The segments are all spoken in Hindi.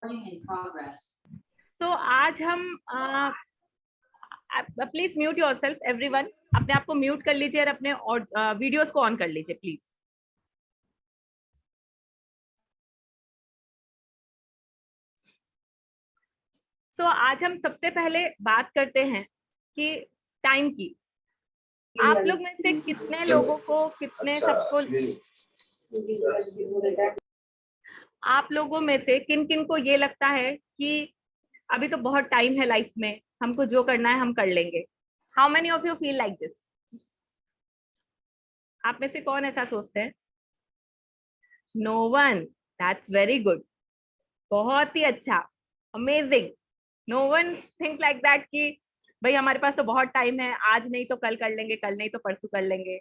तो आज हम प्लीज म्यूट योरसेल्फ एवरीवन, अपने आप को म्यूट कर लीजिए और अपने वीडियोस को ऑन कर लीजिए प्लीज। तो आज हम सबसे पहले बात करते हैं कि टाइम की। आप लोग में से कितने लोगों को, कितने सबको, आप लोगों में से किन किन को ये लगता है कि अभी तो बहुत टाइम है लाइफ में, हमको जो करना है हम कर लेंगे? How many of you feel like this? आप में से कौन ऐसा सोचते हैं? No one, that's very good, बहुत ही अच्छा, amazing. No one think like that कि भाई हमारे पास तो बहुत टाइम है, आज नहीं तो कल कर लेंगे, कल नहीं तो परसों कर लेंगे,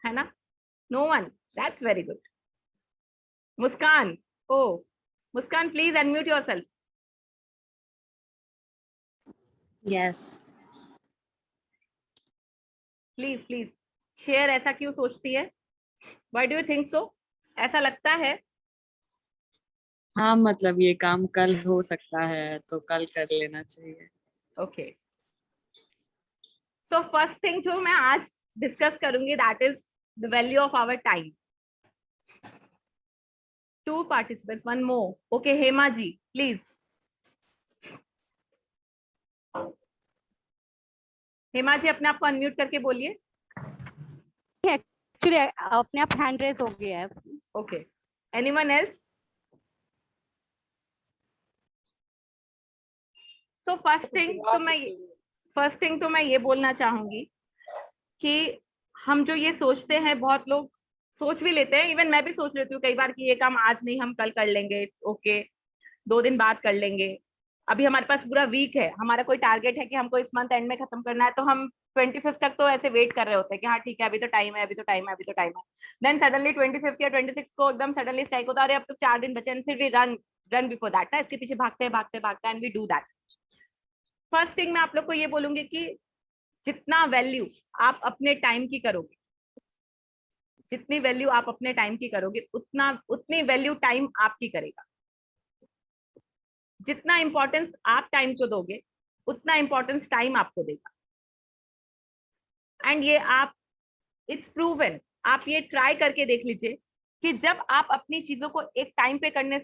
है ना? No one, that's very good. Muskan, ओ Muskan, please unmute yourself. Yes, please please share, ऐसा क्यों सोचती है? Why do you think so? ऐसा लगता है? हाँ मतलब ये काम कल हो सकता है तो कल कर लेना चाहिए। ओके, सो फर्स्ट थिंग जो मैं आज डिस्कस करूंगी that is the value of our time. 2 participants, 1 more. Okay, Hema ji, please. Hema ji अपने आप को अनम्यूट करके बोलिए। एक्चुअली अपने आप हैंड रेज हो गया है। Okay, anyone else? So first thing तो मैं ये बोलना चाहूंगी कि हम जो ये सोचते हैं, बहुत लोग सोच भी लेते हैं, इवन मैं भी सोच लेती हूँ कई बार कि ये काम आज नहीं हम कल कर लेंगे, इट्स ओके, 2 दिन बाद कर लेंगे। अभी हमारे पास पूरा वीक है, हमारा कोई टारगेट है कि हमको इस मंथ एंड में खत्म करना है, तो हम 25 तक तो ऐसे वेट कर रहे होते हैं कि हाँ ठीक है, अभी तो टाइम है, अभी तो टाइम है, अभी तो टाइम है। देन सडनली 25 या 26 को एकदम सडनली स्ट्राइक होता है, अरे अब तो 4 दिन बचे हैं, फिर भी रन बिफोर दैट ना, इसके पीछे भागते हैं भागते भागते and we do that. First thing मैं आप लोग को ये बोलूंगी कि जितना वैल्यू आप अपने टाइम की करोगे, जितनी वैल्यू आप अपने टाइम की करोगे, उतनी वैल्यू टाइम आपकी करेगा। जितना इंपॉर्टेंस आप टाइम को दोगे, उतना इंपॉर्टेंस टाइम आपको देगा। एंड ये आप, इट्स प्रूवन, आप ये ट्राई करके देख लीजिए कि जब आप अपनी चीजों को एक टाइम पे करने,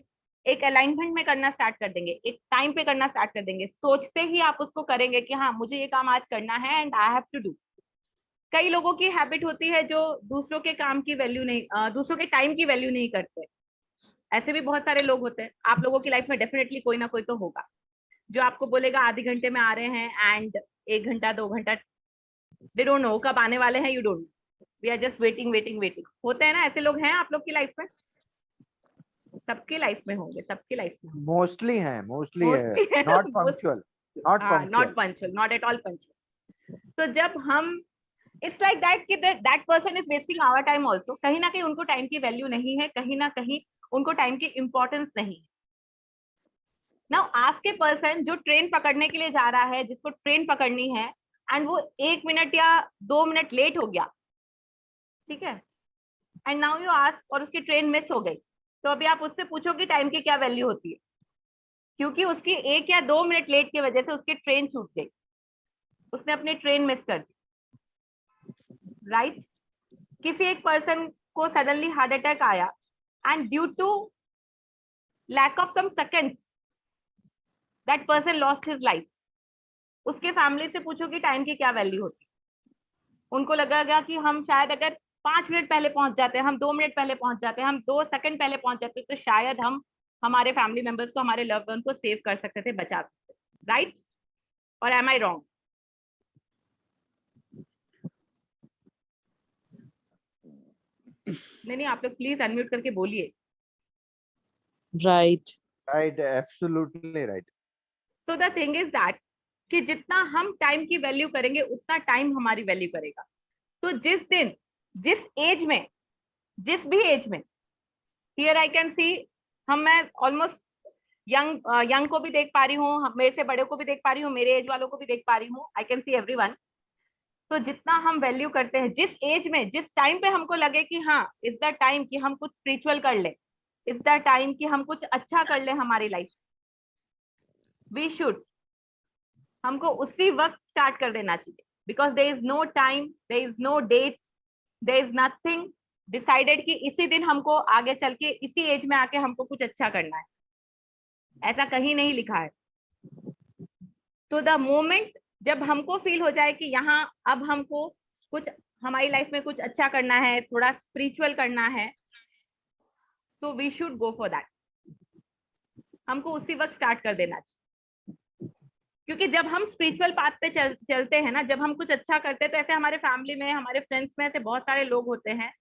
एक अलाइनमेंट में करना स्टार्ट कर देंगे, एक टाइम पे करना स्टार्ट कर देंगे, सोचते ही आप उसको करेंगे कि हाँ मुझे ये काम आज करना है and I have to do. कई लोगों की हैबिट होती है जो दूसरों के काम की वैल्यू नहीं, दूसरों के टाइम की वैल्यू नहीं करते। ऐसे भी बहुत सारे लोग होते हैं, आप लोगों की लाइफ में डेफिनेटली कोई ना कोई तो होगा जो आपको बोलेगा आधे घंटे में आ रहे हैं एंड 1 घंटा 2 घंटा दे डोंट नो कब आने वाले हैं, you don't, we are just waiting waiting waiting. होते हैं ना ऐसे लोग? हैं आप लोग की लाइफ में? सबकी लाइफ में होंगे, सबकी लाइफ में मोस्टली है, not punctual, not at all punctual. तो जब हम, इट्स लाइक दैट कि that person is wasting our time also. कहीं ना कहीं उनको टाइम की वैल्यू नहीं है, कहीं ना कहीं उनको टाइम की इंपॉर्टेंस नहीं है। नाउ आस्क ए पर्सन जो ट्रेन पकड़ने के लिए जा रहा है, जिसको ट्रेन पकड़नी है एंड वो 1 मिनट या 2 मिनट लेट हो गया, ठीक है, एंड नाउ यू आस्क, और उसकी ट्रेन मिस हो गई, तो अभी आप उससे पूछो कि टाइम की क्या वैल्यू होती है, क्योंकि उसकी 1 या 2 मिनट लेट की वजह से उसकी ट्रेन छूट गई, उसने अपनी ट्रेन मिस कर दी, राइट? किसी एक पर्सन को सडनली हार्ट अटैक आया and due to lack of some seconds that person lost his life. उसके फैमिली से पूछो कि टाइम की क्या वैल्यू होती है। उनको लगेगा कि हम शायद अगर 5 मिनट पहले पहुंच जाते हैं, हम 2 मिनट पहले पहुंच जाते हैं, हम 2 सेकंड पहले पहुंच जाते हैं, तो शायद हम हमारे फैमिली मेंबर्स को, हमारे लव्ड वन को सेव कर सकते थे, बचा सकते थे, राइट? और एम आई रॉन्ग? नहीं, आप लोग प्लीज अनम्यूट करके बोलिए। Right, absolutely right. So the thing is that कि जितना हम टाइम की वैल्यू करेंगे, उतना टाइम हमारी वैल्यू करेगा। तो जिस दिन, जिस एज में, जिस भी एज में, हियर आई कैन सी, मैं ऑलमोस्ट यंग को भी देख पा रही हूँ, मेरे से बड़े को भी देख पा रही हूँ, मेरे एज वालों को भी देख पा रही हूँ, आई कैन सी एवरीवन। तो जितना हम वैल्यू करते हैं, जिस एज में, जिस टाइम पे हमको लगे कि हाँ इज द टाइम कि हम कुछ स्पिरिचुअल कर ले, इज द टाइम कि हम कुछ अच्छा कर ले हमारी लाइफ। वी शुड, हमको उसी वक्त स्टार्ट कर देना चाहिए, because there is no time, there is no date, there is nothing decided कि इसी दिन हमको आगे चल के इसी एज में आके हमको कुछ अच्छा करना है, ऐसा कहीं नहीं लिखा है। तो द मोमेंट जब हमको फील हो जाए कि यहाँ अब हमको कुछ हमारी लाइफ में कुछ अच्छा करना है, थोड़ा स्पिरिचुअल करना है, तो we should go for that. हमको उसी वक्त स्टार्ट कर देना चाहिए, क्योंकि जब हम स्पिरिचुअल पाथ पे चलते हैं ना, जब हम कुछ अच्छा करते हैं, तो ऐसे हमारे फैमिली में, हमारे फ्रेंड्स में ऐसे बहुत सारे लोग होते हैं,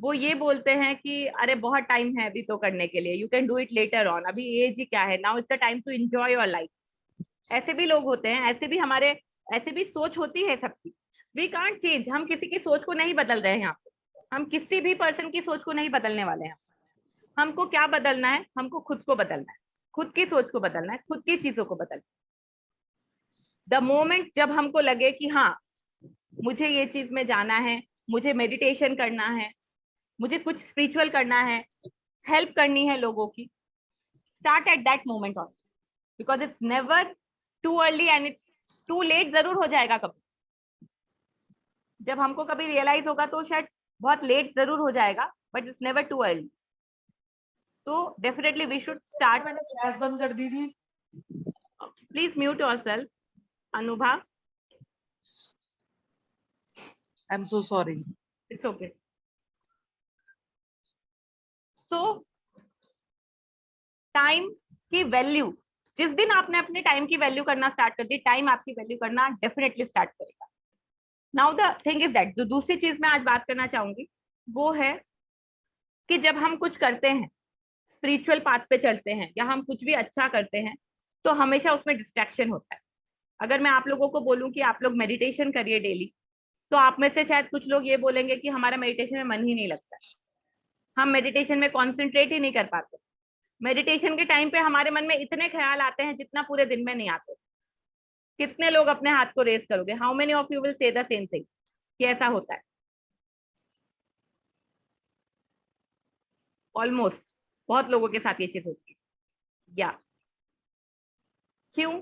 वो ये बोलते हैं कि अरे बहुत टाइम है अभी तो करने के लिए, you can do it later on, अभी एज ही क्या है, now it's the time to enjoy your life. ऐसे भी लोग होते हैं, ऐसे भी सोच होती है सबकी। वी कांट चेंज, हम किसी की सोच को नहीं बदल रहे हैं यहाँ पे, हम किसी भी पर्सन की सोच को नहीं बदलने वाले हैं। हमको क्या बदलना है? हमको खुद को बदलना है, खुद की सोच को बदलना है, खुद की चीजों को बदलना है। द मोमेंट जब हमको लगे कि हाँ मुझे ये चीज में जाना है, मुझे मेडिटेशन करना है, मुझे कुछ स्पिरिचुअल करना है, हेल्प करनी है लोगों की, start at that moment on, because it's never too early and it's too late. जरूर हो जाएगा कभी, जब हमको कभी रियलाइज होगा तो शायद बहुत लेट जरूर हो जाएगा, but it's never too early. तो डेफिनेटली वी शुड स्टार्ट। मैंने क्लास बंद कर दी थी। Please mute yourself Anubha. I am so sorry. It's okay. So time की वैल्यू, जिस दिन आपने अपने टाइम की वैल्यू करना स्टार्ट कर दी, टाइम आपकी वैल्यू करना डेफिनेटली स्टार्ट करेगा। Now the thing is that, जो दूसरी चीज मैं आज बात करना चाहूंगी वो है कि जब हम कुछ करते हैं, स्पिरिचुअल पाथ पे चलते हैं, या हम कुछ भी अच्छा करते हैं, तो हमेशा उसमें डिस्ट्रैक्शन होता है। अगर मैं आप लोगों को बोलूं कि आप लोग मेडिटेशन करिए डेली, तो आप में से शायद कुछ लोग ये बोलेंगे कि हमारा मेडिटेशन में मन ही नहीं लगता है, हम मेडिटेशन में कॉन्सेंट्रेट ही नहीं कर पाते। मेडिटेशन के टाइम पे हमारे मन में इतने ख्याल आते हैं जितना पूरे दिन में नहीं आते। कितने लोग अपने हाथ को रेस करोगे? How many of you will say the same thing कि ऐसा होता है? ऑलमोस्ट बहुत लोगों के साथ ये चीज होती है। या क्यों?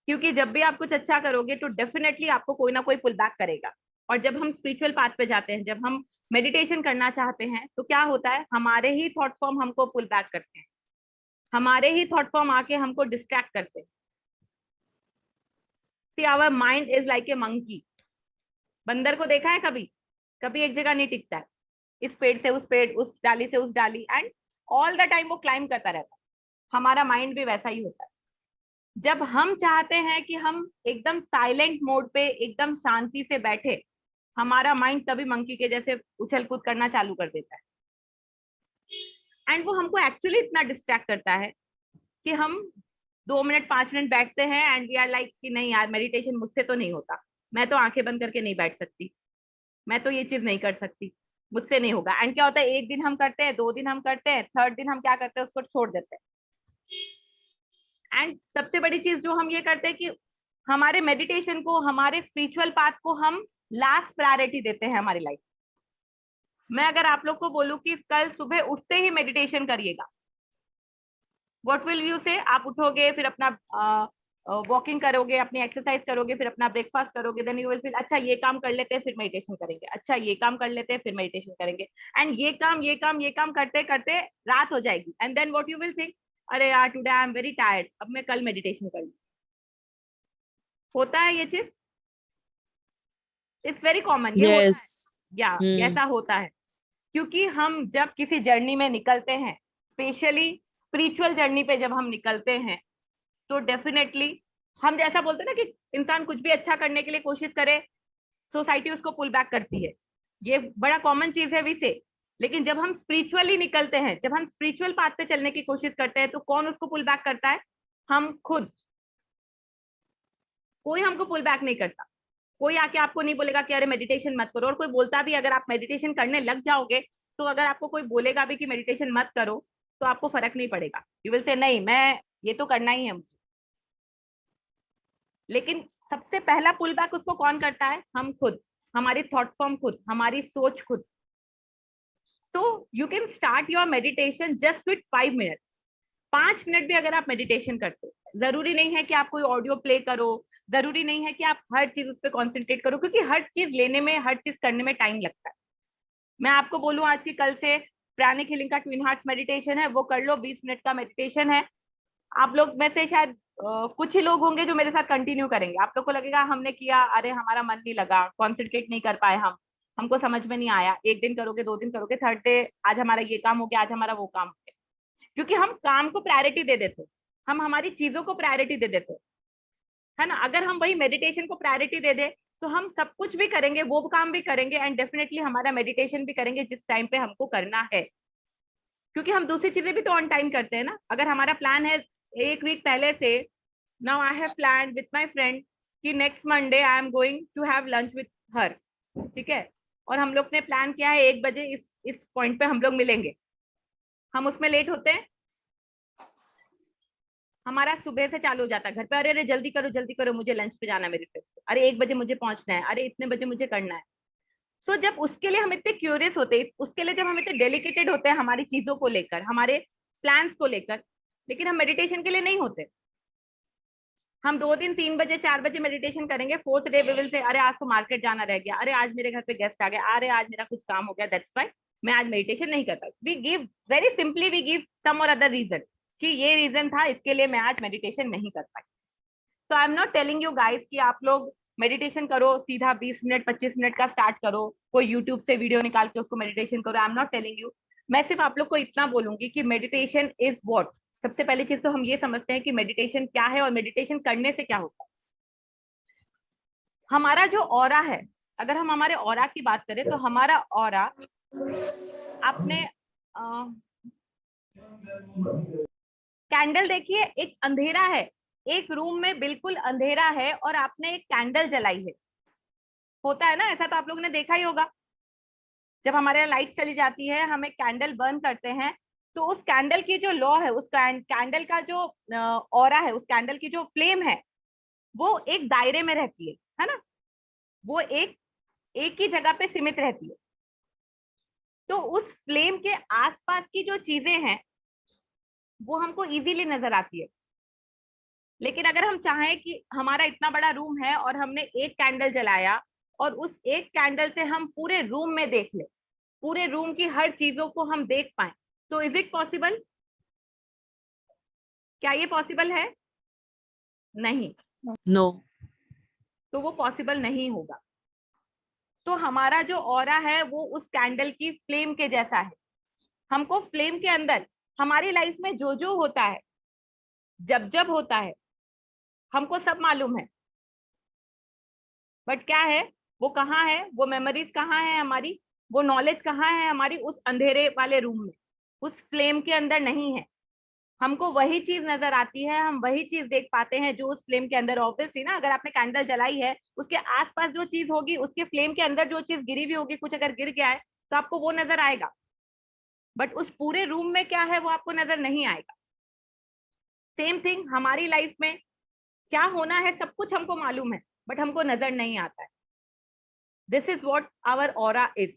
क्योंकि जब भी आप कुछ अच्छा करोगे तो डेफिनेटली आपको कोई ना कोई पुल बैक करेगा। और जब हम स्पिरिचुअल पाथ पे जाते हैं, जब हम मेडिटेशन करना चाहते हैं, तो क्या होता है, हमारे ही थॉट फॉर्म हमको पुल बैक करते हैं, हमारे ही थॉट फॉर्म आके हमको डिस्ट्रैक्ट करते हैं। See our mind is like a monkey. बंदर को देखा है कभी? कभी एक जगह नहीं टिकता है, इस पेड़ से उस पेड़, उस डाली से उस डाली, एंड ऑल द टाइम वो क्लाइंब करता रहता है। हमारा माइंड भी वैसा ही होता है। जब हम चाहते हैं कि हम एकदम साइलेंट मोड पे एकदम शांति से बैठे, हमारा माइंड तभी मंकी के जैसे उछल कूद करना चालू कर देता है, एंड वो हमको एक्चुअली इतना डिस्ट्रैक्ट करता है कि हम 2 मिनट 5 मिनट बैठते हैं एंड वी आर लाइक कि नहीं यार, मेडिटेशन मुझसे तो नहीं होता, मैं तो आंखें बंद करके नहीं बैठ सकती, मैं तो ये चीज नहीं कर सकती, मुझसे नहीं होगा। एंड क्या होता है, एक दिन हम करते हैं, 2 दिन हम करते हैं, थर्ड दिन हम क्या करते हैं, उसको छोड़ देते हैं। एंड सबसे बड़ी चीज जो हम ये करते हैं कि हमारे मेडिटेशन को, हमारे स्पिरिचुअल पाथ को हम लास्ट प्रायोरिटी देते हैं हमारी लाइफ। मैं अगर आप लोग को बोलूं कि कल सुबह उठते ही मेडिटेशन करिएगा, व्हाट विल यू से? आप उठोगे, फिर अपना वॉकिंग करोगे, अपनी एक्सरसाइज करोगे, फिर अपना ब्रेकफास्ट करोगे, देन यू विल फील अच्छा ये काम कर लेते हैं फिर मेडिटेशन करेंगे, अच्छा ये काम कर लेते हैं फिर मेडिटेशन करेंगे, एंड ये काम करते करते रात हो जाएगी। And then what you will think, अरे यार today I am very tired, अब मैं कल मेडिटेशन कर लूं। होता है ये चीज, इट्स वेरी कॉमन, ये होता है। या ऐसा होता है, क्योंकि हम जब किसी जर्नी में निकलते हैं, स्पेशली स्पिरिचुअल जर्नी पे जब हम निकलते हैं, तो डेफिनेटली हम जैसा बोलते हैं ना कि इंसान कुछ भी अच्छा करने के लिए कोशिश करे, सोसाइटी उसको पुल बैक करती है, ये बड़ा कॉमन चीज है विसे। लेकिन जब हम स्पिरिचुअली निकलते हैं, जब हम स्पिरिचुअल पाथ पे चलने की कोशिश करते हैं, तो कौन उसको पुल बैक करता है? हम खुद। कोई हमको पुल बैक नहीं करता। कोई आके आपको नहीं बोलेगा कि अरे मेडिटेशन मत करो, और कोई बोलता भी अगर आप मेडिटेशन करने लग जाओगे, तो अगर आपको कोई बोलेगा भी कि मेडिटेशन मत करो, तो आपको फर्क नहीं पड़ेगा, यू विल से नहीं मैं ये तो करना ही है मुझे। लेकिन सबसे पहला पुल बैक उसको कौन करता है? हम खुद, हमारी थॉट फॉर्म खुद, हमारी सोच खुद। So you can start your meditation just with 5 minutes. 5 minute भी अगर आप मेडिटेशन करते हो, जरूरी नहीं है कि आप कोई ऑडियो प्ले करो, जरूरी नहीं है कि आप हर चीज उस पर कॉन्सेंट्रेट करो, क्योंकि हर चीज लेने में, हर चीज करने में टाइम लगता है। मैं आपको बोलूं आज की कल से प्राणिक हीलिंग का ट्विन हार्ट्स मेडिटेशन है, वो कर लो, 20 मिनट का मेडिटेशन है। आप लोग में से शायद कुछ ही लोग होंगे जो मेरे साथ कंटिन्यू करेंगे। आप लोग को लगेगा हमने किया, अरे हमारा मन नहीं लगा, कॉन्सेंट्रेट नहीं कर पाए हम, हमको समझ में नहीं आया। 1 दिन करोगे, 2 दिन करोगे, थर्ड डे आज हमारा ये काम हो गया, आज हमारा वो काम हो गया, क्योंकि हम काम को प्रायोरिटी दे देते, हम हमारी चीजों को प्रायोरिटी दे देते, है ना। अगर हम वही मेडिटेशन को प्रायोरिटी दे दे तो हम सब कुछ भी करेंगे, वो काम भी करेंगे, एंड डेफिनेटली हमारा मेडिटेशन भी करेंगे जिस टाइम पे हमको करना है, क्योंकि हम दूसरी चीजें भी तो ऑन टाइम करते हैं ना। अगर हमारा प्लान है 1 वीक पहले से, now I have plan with my friend कि next Monday I am going to have lunch with her, ठीक है, और हम लोग ने प्लान किया है 1 बजे इस पॉइंट पे हम लोग मिलेंगे, हम उसमें लेट होते हैं, हमारा सुबह से चालू हो जाता है घर पे, अरे अरे जल्दी करो मुझे लंच पे जाना है मेरी फ्रेंड से, अरे 1 बजे मुझे पहुंचना है, अरे इतने बजे मुझे करना है। सो जब उसके लिए हम इतने क्यूरियस होते हैं, उसके लिए जब हम इतने डेडिकेटेड होते हैं हमारी चीजों को लेकर, हमारे प्लान्स को लेकर, लेकिन हम मेडिटेशन के लिए नहीं होते। हम 2 दिन 3 बजे 4 बजे मेडिटेशन करेंगे, 4th day we will say अरे आज तो मार्केट जाना रह गया, अरे आज मेरे घर पे गेस्ट आ गए, अरे आज मेरा कुछ काम हो गया, दैट्स व्हाई मैं आज मेडिटेशन नहीं करता। We give very simply, we give some or other reason कि ये रीजन था, इसके लिए मैं आज मेडिटेशन नहीं कर पाई। तो आई am not telling you guys कि आप लोग मेडिटेशन करो सीधा 20 मिनट 25 मिनट का स्टार्ट करो, कोई यूट्यूब से वीडियो निकाल के उसको मेडिटेशन करो, आई एम नॉट टेलिंग यू। मैं सिर्फ आप लोग को इतना बोलूंगी कि मेडिटेशन इज व्हाट। सबसे पहली चीज तो हम ये समझते हैं कि मेडिटेशन क्या है और मेडिटेशन करने से क्या होता है। हमारा जो ऑरा है, अगर हम हमारे ऑरा की बात करें तो हमारा ऑरा, आपने कैंडल देखिए, एक अंधेरा है, एक रूम में बिल्कुल अंधेरा है और आपने एक कैंडल जलाई है, होता है ना ऐसा, तो आप लोगों ने देखा ही होगा। जब हमारे लाइट चली जाती है, हम एक कैंडल बर्न करते हैं, तो उस कैंडल की जो लॉ है, उस कैंडल का जो ऑरा है, उस कैंडल की जो फ्लेम है, वो एक दायरे में रहती है ना, वो एक ही जगह पे सीमित रहती है। तो उस फ्लेम के आसपास की जो चीजें हैं वो हमको इजीली नजर आती है। लेकिन अगर हम चाहें कि हमारा इतना बड़ा रूम है और हमने एक कैंडल जलाया और उस एक कैंडल से हम पूरे रूम में देख ले, पूरे रूम की हर चीजों को हम देख पाए, तो इज इट पॉसिबल? क्या ये पॉसिबल है? नहीं, नो। तो वो पॉसिबल नहीं होगा। तो हमारा जो ऑरा है वो उस कैंडल की फ्लेम के जैसा है। हमको फ्लेम के अंदर हमारी लाइफ में जो जो होता है, जब जब होता है, हमको सब मालूम है, बट क्या है, वो कहाँ है, वो मेमोरीज कहाँ है हमारी, वो नॉलेज कहाँ है हमारी, उस अंधेरे वाले रूम में, उस फ्लेम के अंदर नहीं है। हमको वही चीज नजर आती है, हम वही चीज देख पाते हैं जो उस फ्लेम के अंदर। ऑब्वियसली ना, अगर आपने कैंडल जलाई है, उसके आसपास जो चीज होगी, उसके फ्लेम के अंदर जो चीज गिरी हुई होगी, कुछ अगर गिर गया है तो आपको वो नजर आएगा, बट उस पूरे रूम में क्या है वो आपको नजर नहीं आएगा। सेम थिंग हमारी लाइफ में क्या होना है, सब कुछ हमको मालूम है, बट हमको नजर नहीं आता है। This is what our aura is.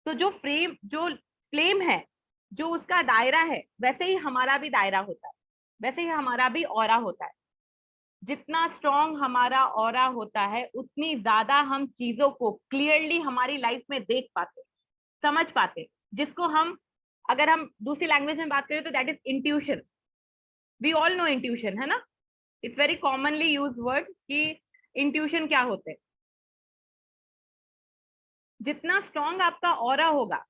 तो जो फ्लेम है, जो उसका दायरा है, वैसे ही हमारा भी दायरा होता है, वैसे ही हमारा भी ऑरा होता है। जितना स्ट्रॉन्ग हमारा ऑरा होता है, उतनी ज्यादा हम चीजों को क्लियरली हमारी लाइफ में देख पाते, समझ पाते, जिसको हम, अगर हम दूसरी लैंग्वेज में बात करें तो that is intuition. We all know intuition, है ना, it's very commonly use word कि इंट्यूशन क्या होते हैं। जितना स्ट्रॉन्ग आपका ऑरा होगा,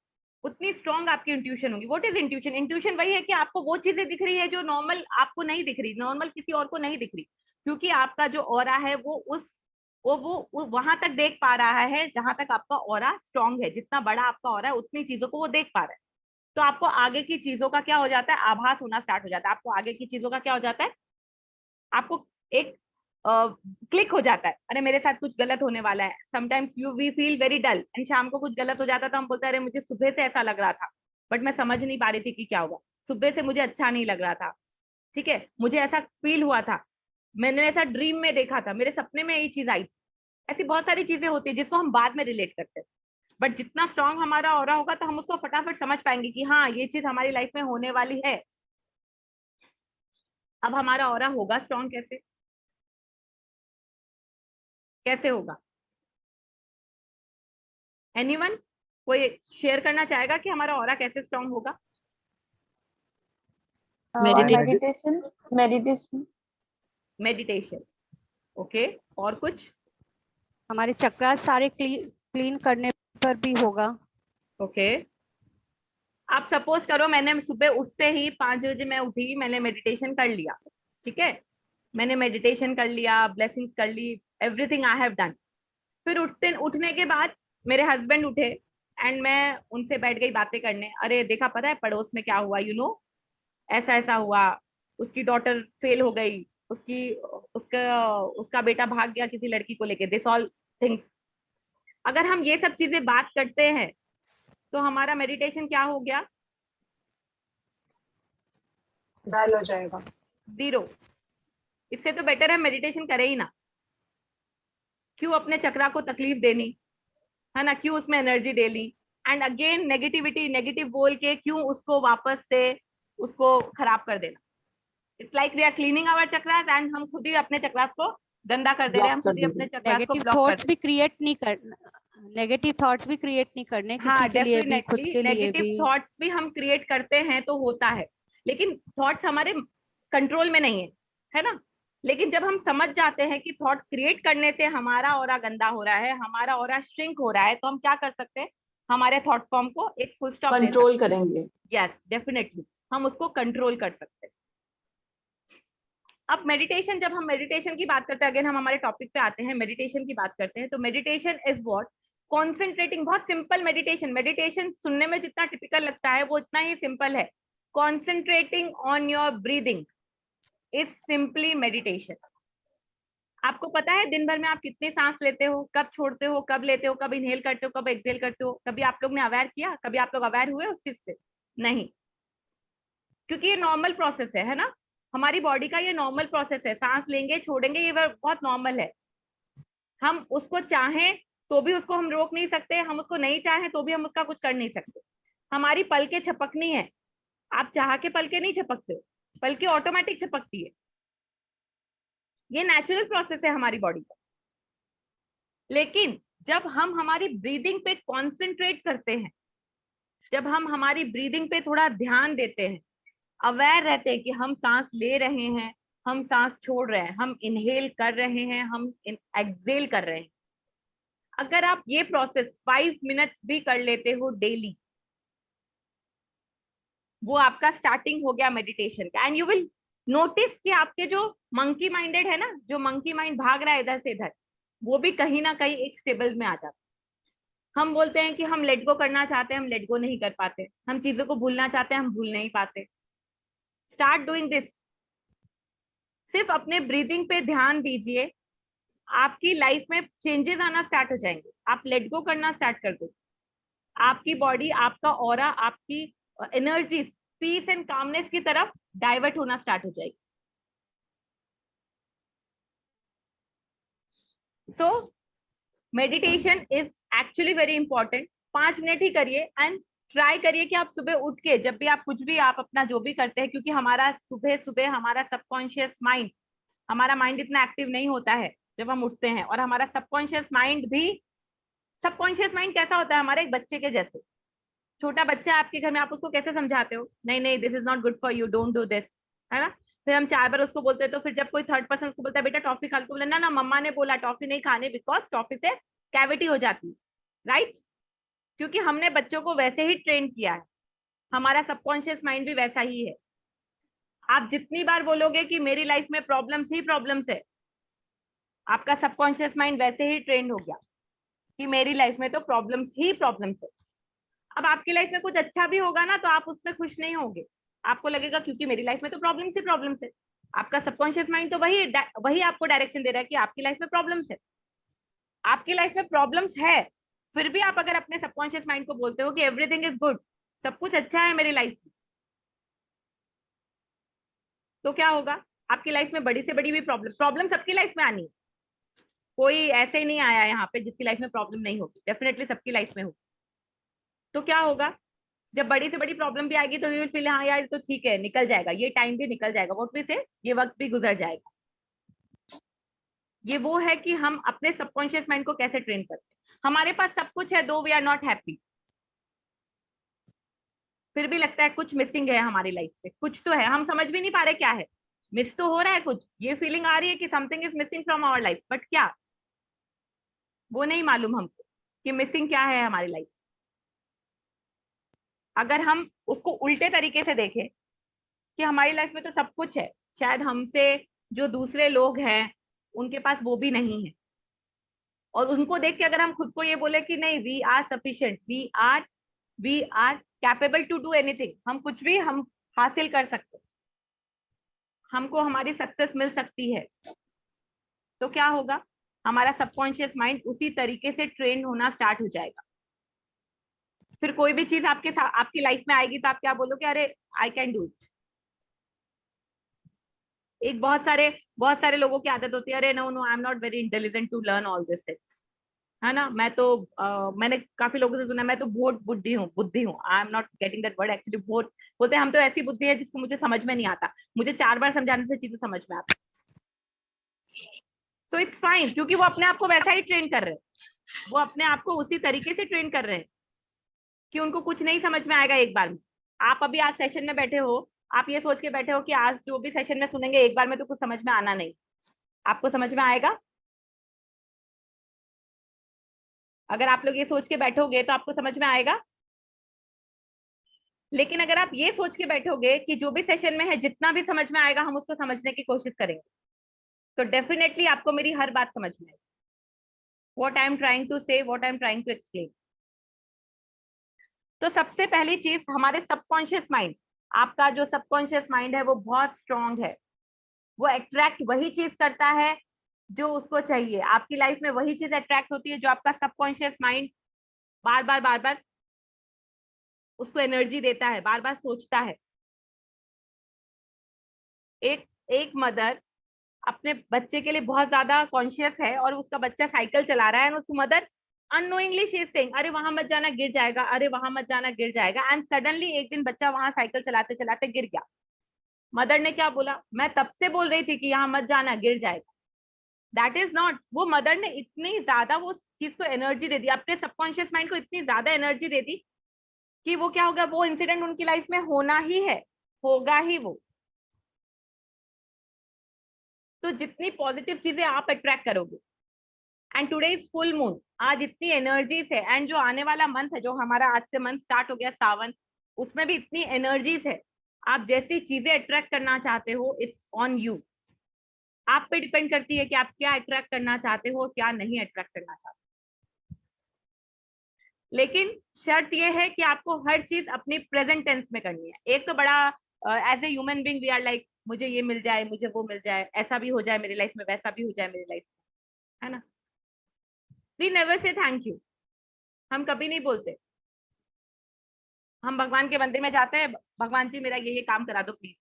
उतनी स्ट्रॉन्ग आपकी इंट्यूशन होगी। What is intuition? इंट्यूशन वही है कि आपको वो चीजें दिख रही है जो नॉर्मल आपको नहीं दिख रही, नॉर्मल किसी और को नहीं दिख रही, क्योंकि आपका जो ऑरा है वो वहां तक देख पा रहा है जहां तक आपका ऑरा स्ट्रॉन्ग है। जितना बड़ा आपका ऑरा है, उतनी चीजों को वो देख पा रहा है। तो आपको आगे की चीजों का क्या हो जाता है, आभास होना स्टार्ट हो जाता है। आपको आगे की चीजों का क्या हो जाता है, आपको एक क्लिक हो जाता है, अरे मेरे साथ कुछ गलत होने वाला है। Sometimes we feel very dull, and शाम को कुछ गलत हो जाता है तो हम बोलते हैं अरे मुझे सुबह से ऐसा लग रहा था, बट मैं समझ नहीं पा रही थी कि क्या होगा, सुबह से मुझे अच्छा नहीं लग रहा था, ठीक है, मुझे ऐसा फील हुआ था, मैंने ऐसा ड्रीम में देखा था, मेरे सपने में ये चीज आई थी। ऐसी बहुत सारी चीजें होती है जिसको हम बाद में रिलेट करते हैं। बट जितना स्ट्रांग हमारा ऑरा होगा तो हम उसको फटाफट समझ पाएंगे कि हाँ ये चीज हमारी लाइफ में होने वाली है। अब हमारा ऑरा होगा स्ट्रांग कैसे? कैसे होगा? एनीवन कोई शेयर करना चाहेगा कि हमारा ऑरा कैसे स्ट्रांग होगा? मेडिटेशन। मेडिटेशन। मेडिटेशन। ओके, और कुछ? हमारे चक्रास सारे क्लीन करने पर भी होगा। ओके, आप सपोज करो मैंने सुबह उठते ही 5 बजे मैं उठी, मैंने मेडिटेशन कर लिया, ठीक है, मैंने मेडिटेशन कर लिया, ब्लेसिंग्स कर ली, एवरीथिंग आई हैव डन। फिर उठने के बाद मेरे हस्बैंड उठे एंड मैं उनसे बैठ गई बातें करने। अरे देखा, पता है पड़ोस में क्या हुआ, ऐसा ऐसा हुआ, उसकी डॉटर फेल हो गई, उसका बेटा भाग गया किसी लड़की को लेके, दिस ऑल थिंग्स। अगर हम ये सब चीजें बात करते हैं तो हमारा मेडिटेशन क्या हो गया? डल हो जाएगा। 0। इससे तो बेटर है मेडिटेशन करे ही ना। क्यों अपने चक्रा को तकलीफ देनी, है ना, क्यों उसमें एनर्जी देनी, एंड अगेन नेगेटिव बोल के क्यों उसको वापस से उसको खराब कर देना। It's like we are cleaning our chakras and हम खुद ही अपने चक्रास को गंदा कर दे रहे हैं, हम खुद ही अपने चक्रास को नेगेटिव ब्लॉक कर थॉट्स भी क्रिएट नहीं करना, नेगेटिव थॉट्स भी क्रिएट नहीं करने, हाँ, किसी के लिए भी, खुद डेफिनेटली के लिए नेगेटिव भी। थॉट्स भी हम क्रिएट करते हैं तो होता है, लेकिन थॉट्स हमारे कंट्रोल में नहीं है ना। लेकिन जब हम समझ जाते हैं कि थॉट क्रिएट करने से हमारा ऑरा गंदा हो रहा है, हमारा ऑरा श्रिंक हो रहा है, तो हम क्या कर सकते हैं? हमारे थॉट फॉर्म को एक फुल स्टॉप कंट्रोल करेंगे। यस, डेफिनेटली हम उसको कंट्रोल कर सकते हैं। अब मेडिटेशन, जब हम मेडिटेशन की बात करते हैं, अगेन हम हमारे टॉपिक पे आते हैं, मेडिटेशन की बात करते हैं, तो मेडिटेशन इज व्हाट? कॉन्सेंट्रेटिंग। बहुत सिंपल मेडिटेशन सुनने में जितना टिपिकल लगता है वो इतना ही सिंपल है। Concentrating on your breathing is simply meditation. आपको पता है दिन भर में आप कितनी सांस लेते हो, कब छोड़ते हो, कब लेते हो, कब इनहेल करते हो, कब एक्सहेल करते हो? कभी आप लोग ने अवेयर किया? कभी आप लोग अवेयर हुए उस चीज से? नहीं, क्योंकि ये नॉर्मल प्रोसेस है ना, हमारी बॉडी का ये नॉर्मल प्रोसेस है। सांस लेंगे छोड़ेंगे, ये बहुत नॉर्मल है। हम उसको चाहें तो भी उसको हम रोक नहीं सकते, हम उसको नहीं चाहें तो भी हम उसका कुछ कर नहीं सकते। हमारी पलकें झपकनी है, आप चाह के पलकें नहीं झपकते हो, पलकें ऑटोमेटिक झपकती है। ये नेचुरल प्रोसेस है हमारी बॉडी का। लेकिन जब हम हमारी ब्रीदिंग पे कॉन्सेंट्रेट करते हैं, जब हम हमारी ब्रीदिंग पे थोड़ा ध्यान देते हैं, अवेयर रहते हैं कि हम सांस ले रहे हैं, हम सांस छोड़ रहे हैं, हम इनहेल कर रहे हैं, हम एक्सहेल कर रहे हैं, अगर आप ये प्रोसेस 5 मिनट्स भी कर लेते हो डेली, वो आपका स्टार्टिंग हो गया मेडिटेशन का। एंड यू विल नोटिस कि आपके जो मंकी माइंडेड है ना, जो मंकी माइंड भाग रहा है इधर से इधर, वो भी कहीं ना कहीं एक स्टेबल में आ जाता है। हम बोलते हैं कि हम लेट गो करना चाहते हैं, हम लेट गो नहीं कर पाते, हम चीजों को भूलना चाहते हैं, हम भूल नहीं पाते। स्टार्ट डूइंग दिस, सिर्फ अपने ब्रीदिंग पे ध्यान दीजिए, आपकी लाइफ में चेंजेस आना स्टार्ट हो जाएंगे। आप लेट गो करना स्टार्ट कर दो, आपकी बॉडी, आपका ऑरा, आपकी एनर्जी पीस एंड कामनेस की तरफ डाइवर्ट होना स्टार्ट हो जाएगी। So meditation is actually very important. 5 minute ही करिए एंड ट्राई करिए कि आप सुबह उठ के, जब भी आप कुछ भी, आप अपना जो भी करते हैं, क्योंकि हमारा सुबह सुबह हमारा सबकॉन्शियस माइंड, हमारा माइंड इतना एक्टिव नहीं होता है जब हम उठते हैं, और हमारा सबकॉन्शियस माइंड कैसा होता है? हमारे एक बच्चे के जैसे। छोटा बच्चा आपके घर में, आप उसको कैसे समझाते हो? नहीं नहीं, this is not good for you, don't do this, है ना। फिर हम 4 बार उसको बोलते हैं, तो फिर जब कोई थर्ड पर्सन उसको बोलता है बेटा टॉफी खा लो, तो बोले ना ना मम्मा ने बोला टॉफी नहीं खाने, बिकॉज टॉफी से कैविटी हो जाती है, राइट? क्योंकि हमने बच्चों को वैसे ही ट्रेन किया है, हमारा सबकॉन्शियस माइंड भी वैसा ही है। आप जितनी बार बोलोगे कि मेरी लाइफ में प्रॉब्लम्स ही प्रॉब्लम्स है, आपका सबकॉन्शियस माइंड वैसे ही ट्रेंड हो गया कि मेरी लाइफ में तो प्रॉब्लम्स ही प्रॉब्लम्स है। अब आपकी लाइफ में कुछ अच्छा भी होगा ना, तो आप उसमें खुश नहीं होंगे, आपको लगेगा क्योंकि मेरी लाइफ में तो प्रॉब्लम्स ही प्रॉब्लम्स है। आपका सबकॉन्शियस माइंड तो वही आपको डायरेक्शन दे रहा है कि आपकी लाइफ में प्रॉब्लम्स है। आपकी लाइफ में प्रॉब्लम्स है, फिर भी आप अगर अपने सबकॉन्शियस माइंड को बोलते हो कि एवरीथिंग इज गुड, सब कुछ अच्छा है मेरी लाइफ में, तो क्या होगा? आपकी लाइफ में बड़ी से बड़ी भी प्रॉब्लम सबकी लाइफ में आनी है। कोई ऐसे ही नहीं आया यहाँ पे जिसकी लाइफ में प्रॉब्लम नहीं होगी, डेफिनेटली सबकी लाइफ में होगी। तो क्या होगा, जब बड़ी से बड़ी प्रॉब्लम भी आएगी तो वी विल फील हाँ यार तो ठीक है, निकल जाएगा, ये टाइम भी निकल जाएगा, व्हाट वी से, ये वक्त भी गुजर जाएगा। ये वो है कि हम अपने सबकॉन्शियस माइंड को कैसे ट्रेन करते हैं। हमारे पास सब कुछ है, दो वी आर नॉट हैप्पी, फिर भी लगता है कुछ मिसिंग है हमारी लाइफ से, कुछ तो है, हम समझ भी नहीं पा रहे क्या है, मिस तो हो रहा है कुछ, ये फीलिंग आ रही है कि something is missing from our life, but क्या, वो नहीं मालूम हमको कि मिसिंग क्या है हमारी लाइफ। अगर हम उसको उल्टे तरीके से देखें कि हमारी लाइफ में तो सब कुछ है, शायद हमसे जो दूसरे लोग हैं उनके पास वो भी नहीं है, और उनको देख के अगर हम खुद को ये बोले कि नहीं we are sufficient, we are capable to do anything, हम कुछ भी हम हासिल कर सकते, हमको हमारी सक्सेस मिल सकती है, तो क्या होगा, हमारा सबकॉन्शियस माइंड उसी तरीके से ट्रेन होना स्टार्ट हो जाएगा। फिर कोई भी चीज आपके साथ आपकी लाइफ में आएगी तो आप क्या बोलोगे, अरे आई कैन डू इट। एक बहुत सारे लोगों की आदत होती है, अरे no no I am not very intelligent to learn all this things, है ना, मैं तो मैंने काफी लोगों से सुना मैं तो बहुत बुद्धि हूँ, आई am not getting that word actually, बहुत बोलते हैं हम तो ऐसी बुद्धि है जिसको मुझे समझ में नहीं आता, मुझे 4 बार समझाने से चीजें समझ में आती। तो इट्स फाइन, क्योंकि वो अपने आप को वैसा ही ट्रेन कर रहे हैं, वो अपने आप को उसी तरीके से ट्रेन कर रहे हैं कि उनको कुछ नहीं समझ में आएगा एक बार में। आप अभी आज सेशन में बैठे हो, आप ये सोच के बैठे हो कि आज जो भी सेशन में सुनेंगे एक बार में तो कुछ समझ में आना नहीं, आपको समझ में आएगा? अगर आप लोग ये सोच के बैठोगे तो आपको समझ में आएगा। लेकिन अगर आप ये सोच के बैठोगे कि जो भी सेशन में है जितना भी समझ में आएगा हम उसको समझने की कोशिश करेंगे, तो डेफिनेटली आपको मेरी हर बात समझ में आएगी, what I am trying to say, what I am trying to explain. तो सबसे पहली चीज, हमारे सबकॉन्शियस माइंड, आपका जो सबकॉन्शियस माइंड है वो बहुत स्ट्रांग है, वो अट्रैक्ट वही चीज करता है जो उसको चाहिए, आपकी लाइफ में वही चीज अट्रैक्ट होती है जो आपका सबकॉन्शियस माइंड बार बार उसको एनर्जी देता है, बार बार सोचता है। एक मदर अपने बच्चे के लिए बहुत ज्यादा कॉन्शियस है और उसका बच्चा साइकिल चला रहा है और उसकी mother unknowingly she is saying अरे वहां मत जाना गिर जाएगा, अरे वहां मत जाना गिर जाएगा, एंड सडनली एक दिन बच्चा वहां साइकिल चलाते चलाते गिर गया। मदर ने क्या बोला, मैं तब से बोल रही थी कि यहाँ मत जाना गिर जाएगा। दैट इज नॉट, वो मदर ने इतनी ज्यादा वो चीज को एनर्जी दे दी, अपने सबकॉन्शियस माइंड को इतनी ज्यादा एनर्जी दे दी कि वो क्या होगा, वो इंसिडेंट उनकी लाइफ में होना ही है, होगा ही वो। तो जितनी पॉजिटिव चीजें आप अट्रैक्ट करोगे, and today is full moon, आज इतनी एनर्जीज है, एंड जो आने वाला मंथ है, जो हमारा आज से मंथ स्टार्ट हो गया सावन, उसमें भी इतनी एनर्जीज है। आप जैसी चीजें अट्रैक्ट करना चाहते हो, इट्स ऑन यू, आप पे डिपेंड करती है कि आप क्या अट्रैक्ट करना चाहते हो, क्या नहीं अट्रैक्ट करना चाहते। लेकिन शर्त यह है कि आपको हर चीज अपनी प्रेजेंट टेंस में करनी है। एक तो बड़ा as a human being we are like मुझे ये मिल जाए, मुझे वो मिल जाए, ऐसा भी हो जाए मेरी लाइफ में, वैसा भी हो जाए मेरी लाइफ में, है ना। We never say thank you, हम कभी नहीं बोलते। हम भगवान के मंदिर में जाते हैं, भगवान जी मेरा ये काम करा दो प्लीज,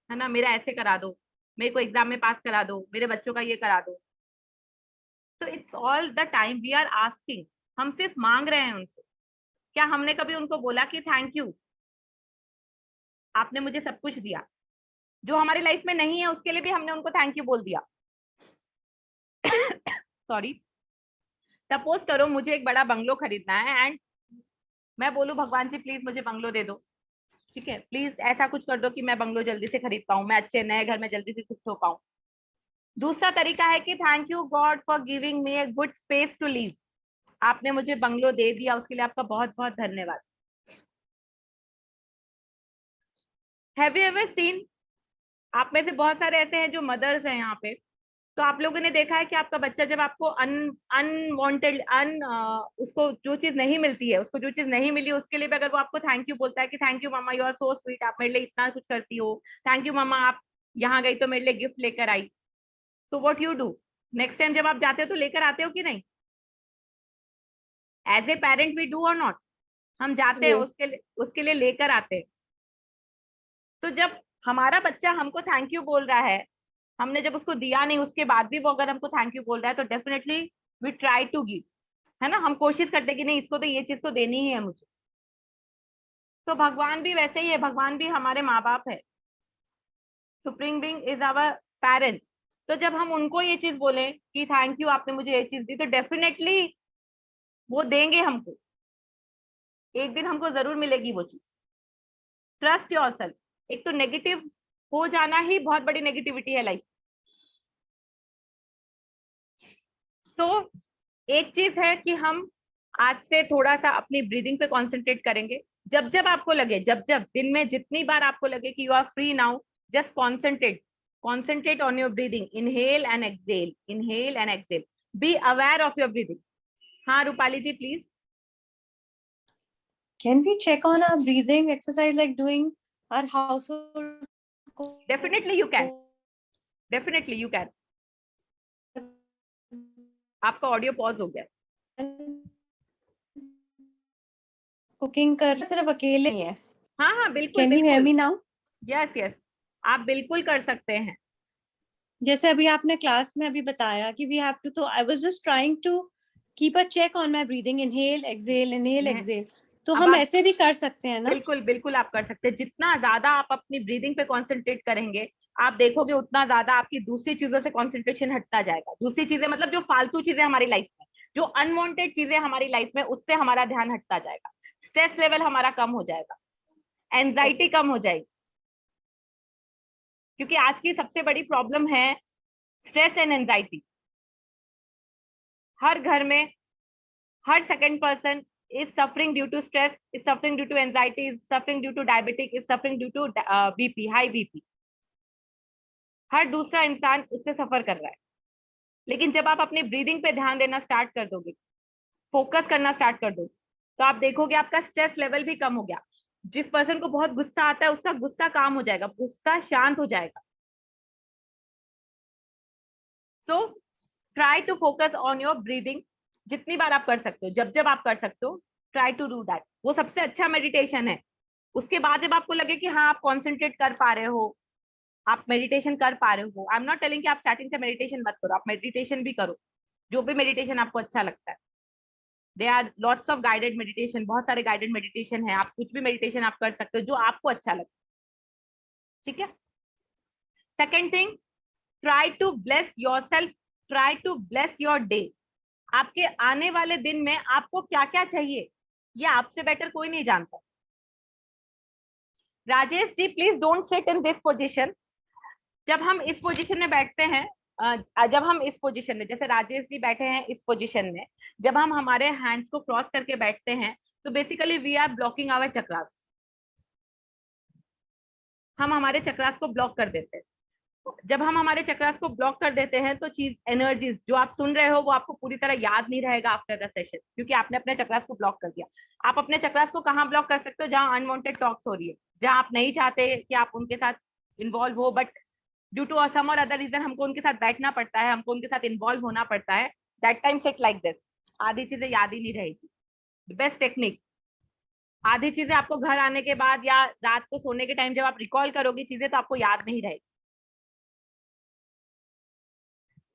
है ना, मेरा ऐसे करा दो, मेरे को एग्जाम में पास करा दो, मेरे बच्चों का ये करा दो। तो it's all the time we are asking, हम सिर्फ मांग रहे हैं उनसे। क्या हमने कभी उनको बोला कि थैंक यू, आपने मुझे सब कुछ दिया, जो हमारी लाइफ में नहीं है उसके लिए भी हमने उनको थैंक यू बोल दिया। सॉरी, सपोज करो मुझे एक बड़ा बंगलो खरीदना है एंड मैं बोलूं भगवान जी प्लीज मुझे बंगलो दे दो, ठीक है, प्लीज ऐसा कुछ कर दो कि मैं बंगलो जल्दी से खरीद पाऊं, मैं अच्छे नए घर में जल्दी से शिफ्ट हो पाऊं। दूसरा तरीका है कि thank you God for giving me a good space to live, आपने मुझे बंगलो दे दिया, उसके लिए आपका बहुत बहुत धन्यवाद। हैव यू एवर सीन, आप में से बहुत सारे ऐसे हैं जो मदर्स हैं यहाँ पे, तो आप लोगों ने देखा है कि आपका बच्चा जब आपको अनवांटेड उसको जो चीज नहीं मिलती है, उसको जो चीज नहीं मिली उसके लिए भी अगर वो आपको थैंक यू बोलता है कि thank you mama you are so sweet, आप मेरे लिए इतना कुछ करती हो, थैंक यू मामा आप यहाँ गई तो मेरे लिए गिफ्ट लेकर आई, so what you do, next time जब आप जाते हो तो लेकर आते हो कि नहीं? As a parent we do or not, हम जाते हैं उसके लिए लेकर आते हैं। तो जब हमारा बच्चा हमको थैंक यू बोल रहा है, हमने जब उसको दिया नहीं उसके बाद भी वो अगर हमको थैंक यू बोल रहा है, तो definitely we try to give, है ना, हम कोशिश करते कि नहीं इसको तो ये चीज तो देनी ही है मुझे, तो भगवान भी वैसे ही है, भगवान भी हमारे माँ बाप है, supreme being is our parent. तो जब हम उनको ये चीज बोले कि थैंक यू आपने मुझे ये चीज दी, तो डेफिनेटली वो देंगे हमको, एक दिन हमको जरूर मिलेगी वो चीज। Trust yourself. एक तो नेगेटिव हो जाना ही बहुत बड़ी नेगेटिविटी है लाइफ। सो एक चीज है कि हम आज से थोड़ा सा अपनी ब्रीदिंग पे कॉन्सेंट्रेट करेंगे। जब जब आपको लगे, जब जब दिन में जितनी बार आपको लगे कि you are free now, just concentrate on your breathing, inhale and exhale, inhale and exhale, be aware of your breathing. हाँ Rupali ji please. Can we check on our breathing exercise like doing our household? Definitely you can, definitely you can. आपका ऑडियो पॉज हो गया। Cooking कर सिर्फ अकेले ही है। हाँ हाँ बिल्कुल। Can you hear me now? Yes yes, आप बिल्कुल कर सकते हैं। जैसे अभी आपने क्लास में अभी बताया कि we have to, तो I was just trying to keep a check on my breathing, inhale, exhale. तो अब हम आप- ऐसे भी कर सकते हैं ना? बिल्कुल बिल्कुल आप कर सकते हैं। जितना ज्यादा आप अपनी ब्रीदिंग पे कॉन्सेंट्रेट करेंगे, आप देखोगे उतना ज्यादा आपकी दूसरी चीजों से कॉन्सेंट्रेशन हटता जाएगा। दूसरी चीजें मतलब जो फालतू चीजें हमारी लाइफ में, जो अनवांटेड चीजें हमारी लाइफ में, उससे हमारा ध्यान हटता जाएगा। स्ट्रेस लेवल हमारा कम हो जाएगा, एंजाइटी कम हो जाएगी। क्योंकि आज की सबसे बड़ी प्रॉब्लम है स्ट्रेस एंड एंजाइटी। हर घर में हर second person is suffering due to stress, is suffering due to anxiety, is suffering due to diabetic, is suffering due to BP, high BP. हर दूसरा इंसान उससे सफर कर रहा है। लेकिन जब आप अपनी ब्रीदिंग पे ध्यान देना स्टार्ट कर दोगे, फोकस करना स्टार्ट कर दोगे, तो आप देखोगे आपका स्ट्रेस लेवल भी कम हो गया। जिस पर्सन को बहुत गुस्सा आता है उसका गुस्सा काम हो जाएगा, गुस्सा शांत हो जाएगा। So try to focus on your breathing. जितनी बार आप कर सकते हो, जब जब आप कर सकते हो, ट्राई टू डू दैट। वो सबसे अच्छा मेडिटेशन है। उसके बाद जब आपको लगे कि हाँ आप कॉन्सेंट्रेट कर पा रहे हो, आप मेडिटेशन कर पा रहे हो, आई एम नॉट टेलिंग कि आप स्टार्टिंग से मेडिटेशन मत करो, आप मेडिटेशन भी करो, जो भी मेडिटेशन आपको अच्छा लगता है। They are lots of guided meditation, बहुत सारे गाइडेड मेडिटेशन है। आप कुछ भी मेडिटेशन आप कर सकते हो जो आपको अच्छा लगता है। ठीक है। Second thing, try to bless yourself, try to bless your day. आपके आने वाले दिन में आपको क्या क्या चाहिए, ये आपसे बेटर कोई नहीं जानता। Rajesh ji please don't sit in this position. जब हम इस पोजीशन में बैठते हैं, जब हम इस पोजीशन में, जैसे राजेश जी बैठे हैं इस पोजीशन में, जब हम हमारे हैंड्स को क्रॉस करके बैठते हैं, तो basically we are blocking our chakras. हम हमारे चक्रास को ब्लॉक कर देते हैं। जब हम हमारे चक्रास को ब्लॉक कर देते हैं तो चीज, एनर्जीज जो आप सुन रहे हो वो आपको पूरी तरह याद नहीं रहेगा आफ्टर द सेशन, क्योंकि आपने अपने चक्रास को ब्लॉक कर दिया। आप अपने चक्रास को कहाँ ब्लॉक कर सकते हो? जहां अनवांटेड टॉक्स हो रही है, जहां आप नहीं चाहते कि आप उनके साथ इन्वॉल्व हो, but due to some or other reason हमको उनके साथ बैठना पड़ता है, हमको उनके साथ इन्वॉल्व होना पड़ता है। That time sit like this. आधी चीजें याद ही नहीं रहेगी। बेस्ट टेक्निक, आधी चीजें आपको घर आने के बाद या रात को सोने के टाइम जब आप रिकॉल करोगे चीजें, तो आपको याद नहीं रहेगी।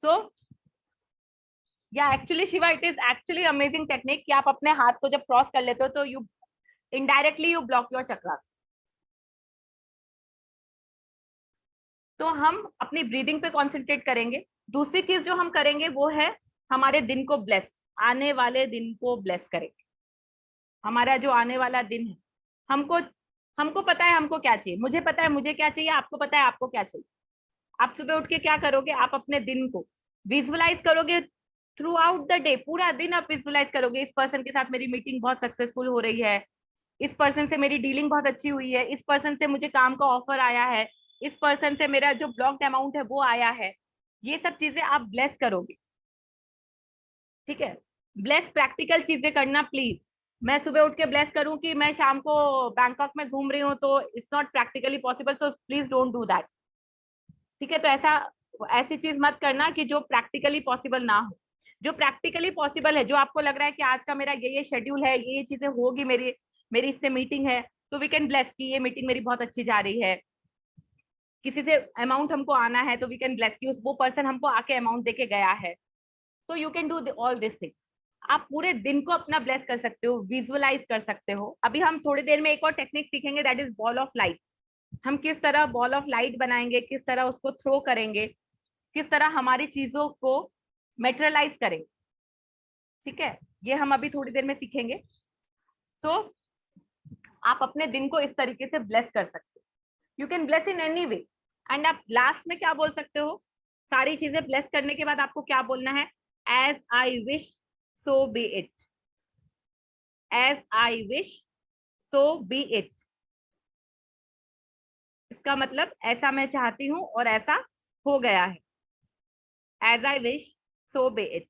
So yeah, actually Shiva, it is actually amazing technique कि आप अपने हाथ को जब क्रॉस कर लेते हो तो you indirectly you block your chakras। तो हम अपनी ब्रीदिंग पे कॉन्सेंट्रेट करेंगे। दूसरी चीज जो हम करेंगे वो है हमारे दिन को ब्लेस, आने वाले दिन को ब्लेस करेंगे। हमारा जो आने वाला दिन है, हमको पता है हमको क्या चाहिए, मुझे पता है मुझे क्या चाहिए, आपको पता है आपको क्या चाहिए। आप सुबह उठ के क्या करोगे? आप अपने दिन को विजुअलाइज करोगे थ्रू आउट द डे। पूरा दिन आप विजुअलाइज करोगे, इस पर्सन के साथ मेरी मीटिंग बहुत सक्सेसफुल हो रही है, इस पर्सन से मेरी डीलिंग बहुत अच्छी हुई है, इस पर्सन से मुझे काम का ऑफर आया है, इस पर्सन से मेरा जो ब्लॉक्ड अमाउंट है वो आया है। ये सब चीजें आप ब्लेस करोगे। ठीक है। ब्लेस प्रैक्टिकल चीजें करना प्लीज। मैं सुबह उठ के ब्लेस करूं कि मैं शाम को बैंकॉक में घूम रही हूँ, तो इट्स नॉट प्रैक्टिकली पॉसिबल, तो प्लीज डोंट डू दैट। ठीक है। तो ऐसी चीज मत करना कि जो प्रैक्टिकली पॉसिबल ना हो। जो प्रैक्टिकली पॉसिबल है, जो आपको लग रहा है कि आज का मेरा ये शेड्यूल है, ये चीजें होगी, मेरी इससे मीटिंग है, तो वी कैन ब्लेस कि ये मीटिंग मेरी बहुत अच्छी जा रही है। किसी से अमाउंट हमको आना है तो वी कैन ब्लेस कि वो पर्सन हमको आके अमाउंट देके गया है। तो you can do all this things. आप पूरे दिन को अपना ब्लेस कर सकते हो, विजुअलाइज कर सकते हो। अभी हम थोड़ी देर में एक और टेक्निक सीखेंगे, that is ball of light. हम किस तरह बॉल ऑफ लाइट बनाएंगे, किस तरह उसको थ्रो करेंगे, किस तरह हमारी चीजों को मेटेरियलाइज करेंगे। ठीक है, ये हम अभी थोड़ी देर में सीखेंगे। तो आप अपने दिन को इस तरीके से ब्लेस कर सकते हो। You can bless in any way. And आप लास्ट में क्या बोल सकते हो, सारी चीजें ब्लेस करने के बाद आपको क्या बोलना है, as I wish so be it, as I wish so be it. इसका मतलब ऐसा मैं चाहती हूं और ऐसा हो गया है, as I wish so be it.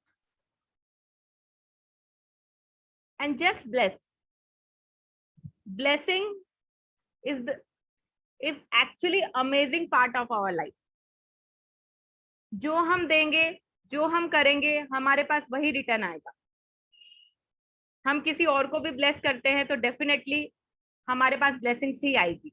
And just bless. blessing is actually amazing part of our life. जो हम देंगे, जो हम करेंगे, हमारे पास वही रिटर्न आएगा। हम किसी और को भी ब्लेस करते हैं तो डेफिनेटली हमारे पास ब्लेसिंग्स ही आएगी।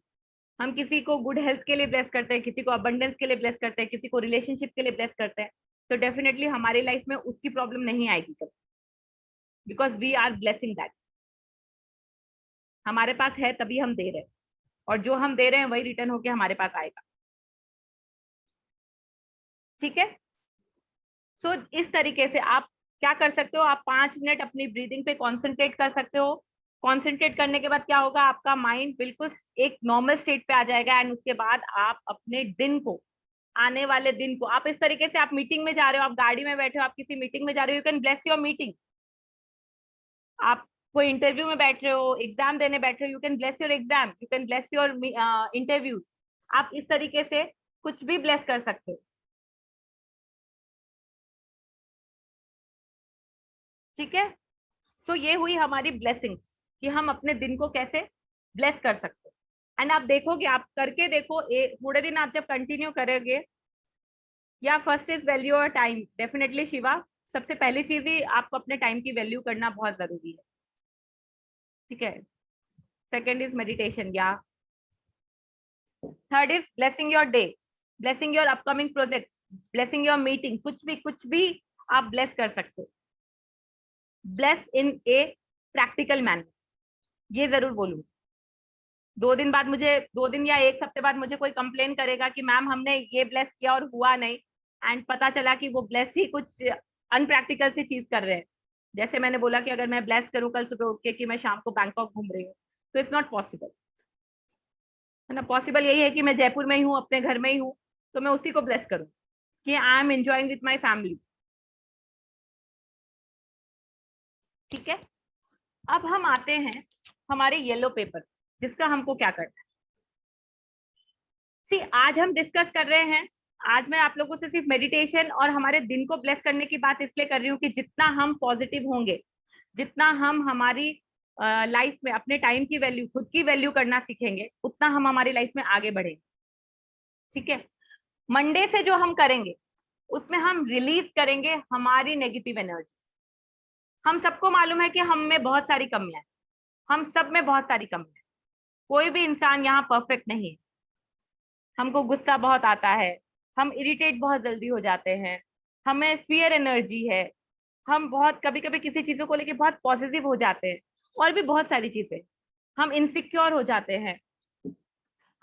हम किसी को गुड हेल्थ के लिए ब्लेस करते हैं, किसी को अबंडेंस के लिए ब्लेस करते हैं, किसी को रिलेशनशिप के लिए ब्लेस करते हैं, तो डेफिनेटली हमारी लाइफ में उसकी प्रॉब्लम नहीं आएगी कभी, because we are blessing that. हमारे पास है तभी हम दे रहे हैं, और जो हम दे रहे हैं वही रिटर्न होके हमारे पास आएगा। ठीक है, सो इस तरीके से आप क्या कर सकते हो, आप 5 मिनट अपनी ब्रीदिंग पे कॉन्सेंट्रेट कर सकते हो। कॉन्सेंट्रेट करने के बाद क्या होगा, आपका माइंड बिल्कुल एक नॉर्मल स्टेट पे आ जाएगा। एंड उसके बाद आप अपने दिन को, आने वाले दिन को, आप इस तरीके से, आप मीटिंग में जा रहे हो, आप गाड़ी में बैठे हो, आप किसी मीटिंग में जा रहे हो, you can bless your meeting. आप कोई इंटरव्यू में बैठ रहे हो, एग्जाम देने बैठ रहे हो, you can bless your exam, you can bless your interviews. आप इस तरीके से कुछ भी ब्लेस कर सकते हो। ठीक है, सो ये हुई हमारी ब्लेसिंग्स, कि हम अपने दिन को कैसे ब्लेस कर सकते हैं। एंड आप देखोगे, आप करके देखो, थोड़े दिन आप जब कंटिन्यू करोगे, या फर्स्ट इज वैल्यू और टाइम। डेफिनेटली शिवा, सबसे पहली चीज ही आपको अपने टाइम की वैल्यू करना बहुत जरूरी है। ठीक है, सेकेंड इज मेडिटेशन, या third is blessing your day, blessing your upcoming project, blessing your meeting. कुछ भी आप ब्लेस कर सकते हो। Bless in a practical manner, ये जरूर बोलूँ। 2 दिन बाद मुझे, 2 दिन या 1 हफ्ते बाद मुझे कोई कंप्लेन करेगा कि मैम हमने ये ब्लेस किया और हुआ नहीं, एंड पता चला कि वो ब्लेस ही कुछ अनप्रैक्टिकल सी चीज कर रहे हैं। जैसे मैंने बोला कि अगर मैं ब्लेस करूं कल सुबह उठ के कि मैं शाम को बैंकॉक घूम रही हूँ, तो इट्स नॉट पॉसिबल, है ना। पॉसिबल यही है कि मैं जयपुर में ही हूँ, अपने घर में ही हूँ, तो मैं उसी को ब्लेस करूँ कि I am enjoying with my family. ठीक है, अब हम आते हैं हमारे येलो पेपर, जिसका हमको क्या करना है। सी, आज हम डिस्कस कर रहे हैं, आज मैं आप लोगों से सिर्फ मेडिटेशन और हमारे दिन को ब्लेस करने की बात इसलिए कर रही हूँ कि जितना हम पॉजिटिव होंगे, जितना हम हमारी लाइफ में अपने टाइम की वैल्यू, खुद की वैल्यू करना सीखेंगे, उतना हम हमारी लाइफ में आगे बढ़ेंगे। ठीक है, मंडे से जो हम करेंगे उसमें हम रिलीज करेंगे हमारी नेगेटिव एनर्जी। हम सबको मालूम है कि हम में बहुत सारी कमियां हैं, हम सब में बहुत सारी कमियां हैं। कोई भी इंसान यहाँ परफेक्ट नहीं है। हमको गुस्सा बहुत आता है, हम इरिटेट बहुत जल्दी हो जाते हैं, हमें फियर एनर्जी है, हम बहुत कभी कभी किसी चीजों को लेके बहुत पॉजिटिव हो जाते हैं, और भी बहुत सारी चीजें। हम इनसिक्योर हो जाते हैं,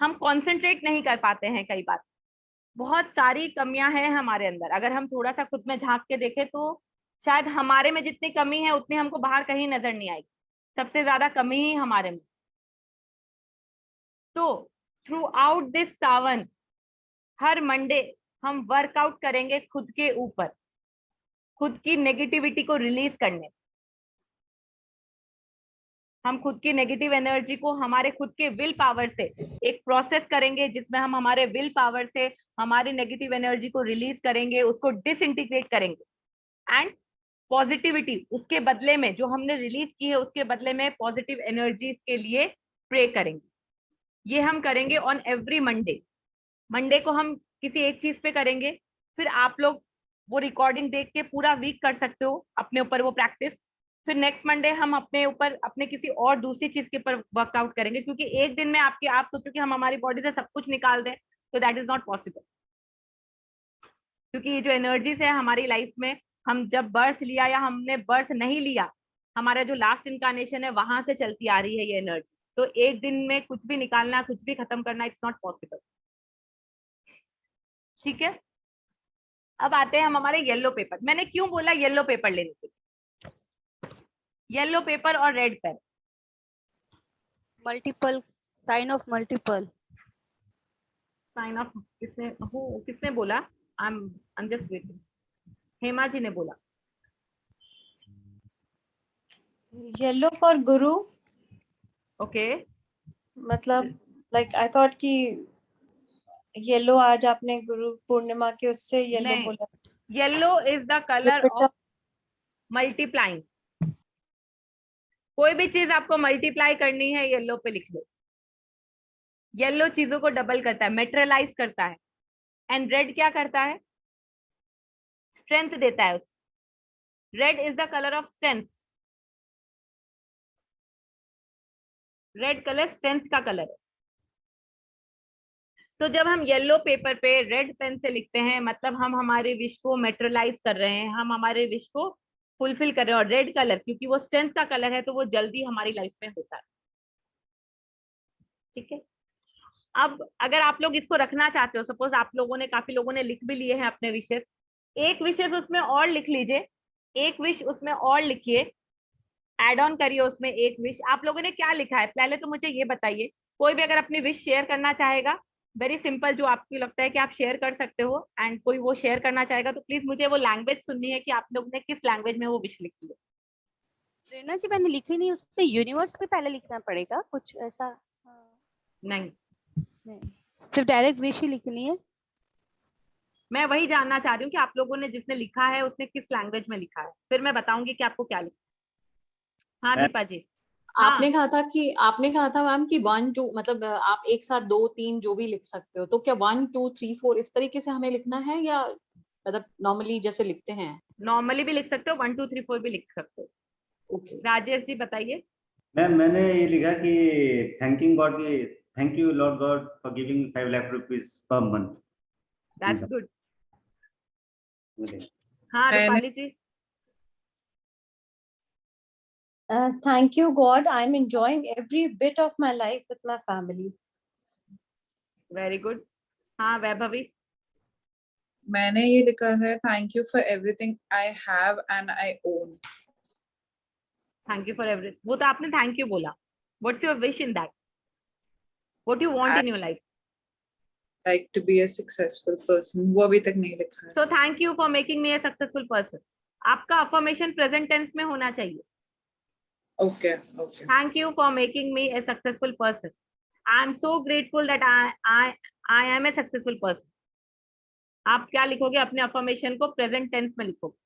हम कंसंट्रेट नहीं कर पाते हैं कई बार। बहुत सारी कमियां हैं हमारे अंदर। अगर हम थोड़ा सा खुद में झांक के देखें तो शायद हमारे में जितनी कमी है उतनी हमको बाहर कहीं नजर नहीं आएगी। सबसे ज्यादा कमी ही हमारे में। तो through out this Sawan, her Monday हम वर्कआउट करेंगे खुद के ऊपर, खुद की नेगेटिविटी को रिलीज करने। हम खुद की नेगेटिव एनर्जी को हमारे खुद के विल पावर से एक प्रोसेस करेंगे, जिसमें हम हमारे विल पावर से हमारी नेगेटिव एनर्जी को रिलीज करेंगे, उसको डिसइंटीग्रेट करेंगे। एंड पॉजिटिविटी, उसके बदले में जो हमने रिलीज की है उसके बदले में पॉजिटिव एनर्जी के लिए प्रे करेंगे। ये हम करेंगे ऑन एवरी मंडे। मंडे को हम किसी एक चीज पे करेंगे, फिर आप लोग वो रिकॉर्डिंग देख के पूरा वीक कर सकते हो अपने ऊपर वो प्रैक्टिस। फिर नेक्स्ट मंडे हम अपने ऊपर अपने किसी और दूसरी चीज के ऊपर वर्कआउट करेंगे, क्योंकि एक दिन में आप सोचो कि हम हमारी बॉडी से सब कुछ निकाल दें, तो दैट इज नॉट पॉसिबल। क्योंकि ये जो एनर्जीज है हमारी लाइफ में, हम जब बर्थ लिया या हमने बर्थ नहीं लिया, हमारा जो लास्ट इनकारनेशन है वहां से चलती आ रही है ये एनर्जी। तो एक दिन में कुछ भी निकालना, कुछ भी खत्म करना, इट्स नॉट पॉसिबल। ठीक है, अब आते हैं हम हमारे येलो पेपर। मैंने क्यों बोला येलो पेपर लेने के लिए? येलो पेपर और red pen. Multiple, sign of multiple. Sign of किसने बोला? I am just waiting. Hema ji ने बोला। येलो फॉर गुरु, ओके, मतलब लाइक आई थॉट कि येलो आज आपने गुरु पूर्णिमा के उससे येलो नहीं, बोला। Yellow is the colour of multiplying. कोई भी चीज आपको मल्टीप्लाई करनी है, येलो पे लिख लो। येलो चीजों को डबल करता है, मेटेरियलाइज करता है। एंड रेड क्या करता है? स्ट्रेंथ देता है उसको। Red is the colour of strength. Red colour strength का कलर है। तो जब हम येलो पेपर पे रेड पेन से लिखते हैं, मतलब हम हमारे विश को मेटेरियलाइज कर रहे हैं, हम हमारे विश को फुलफिल कर रहे हैं। और रेड कलर क्योंकि वो स्ट्रेंथ का कलर है, तो वो जल्दी हमारी लाइफ में होता है। ठीक है, अब अगर आप लोग इसको रखना चाहते हो, सपोज आप लोगों ने, काफी लोगों ने लिख भी लिए हैं अपने विशेष, एक विशेष उसमें और लिख लीजिए, एक विश उसमें और लिखिए, एड ऑन करिए उसमें एक विश। आप लोगों ने क्या लिखा है पहले तो मुझे ये बताइए। कोई भी अगर अपनी विश शेयर करना चाहेगा, वेरी सिंपल, जो आपको लगता है कि आप शेयर कर सकते हो, एंड कोई वो शेयर करना चाहेगा, तो प्लीज मुझे वो लैंग्वेज सुननी है कि आप लोग ने किस लैंग्वेज में वो विश लिखी है। प्रेरणा जी मैंने लिखी नहीं, उसमें यूनिवर्स पे पहले लिखना पड़ेगा कुछ ऐसा? नहीं, नहीं, सिर्फ डायरेक्ट विश ही लिखनी है। मैं वही जानना चाह रही हूँ कि आप लोगों ने जिसने लिखा है उसने किस लैंग्वेज में लिखा है, फिर मैं बताऊंगी कि आपको क्या लिखा। हाँ दीपा जी। हाँ, आपने कहा था मैम कि 1 2 मतलब आप एक साथ 2 3 जो भी लिख सकते हो, तो क्या 1 2 3 4 इस तरीके से हमें लिखना है, या मतलब नॉर्मली जैसे लिखते हैं? नॉर्मली भी लिख सकते हो, 1 2 3 4 भी लिख सकते हो। ओके। राजेश जी बताइए। मैम मैंने ये लिखा कि थैंकिंग गॉड की, thank you Lord God for giving 5 lakh rupees per month. That's good. हाँ मैंने रूपाली जी। Thank you God, I'm enjoying every bit of my life with my family. Very good. हाँ वैभवी। मैंने ये लिखा है thank you for everything I have and I own. Thank you for everything, वो तो आपने थैंक यू बोला। What's your wish in that? What you want in your life? Like to be a successful person, वो अभी तक नहीं लिखा है। So thank you for making me a successful person. आपका अफर्मेशन प्रेजेंट टेंस में होना चाहिए। Okay okay. Thank you for making me a successful person. I am so grateful that I am a successful person. आप क्या लिखोगे अपने अफर्मेशन को? प्रेजेंट टेंस में लिखोगे।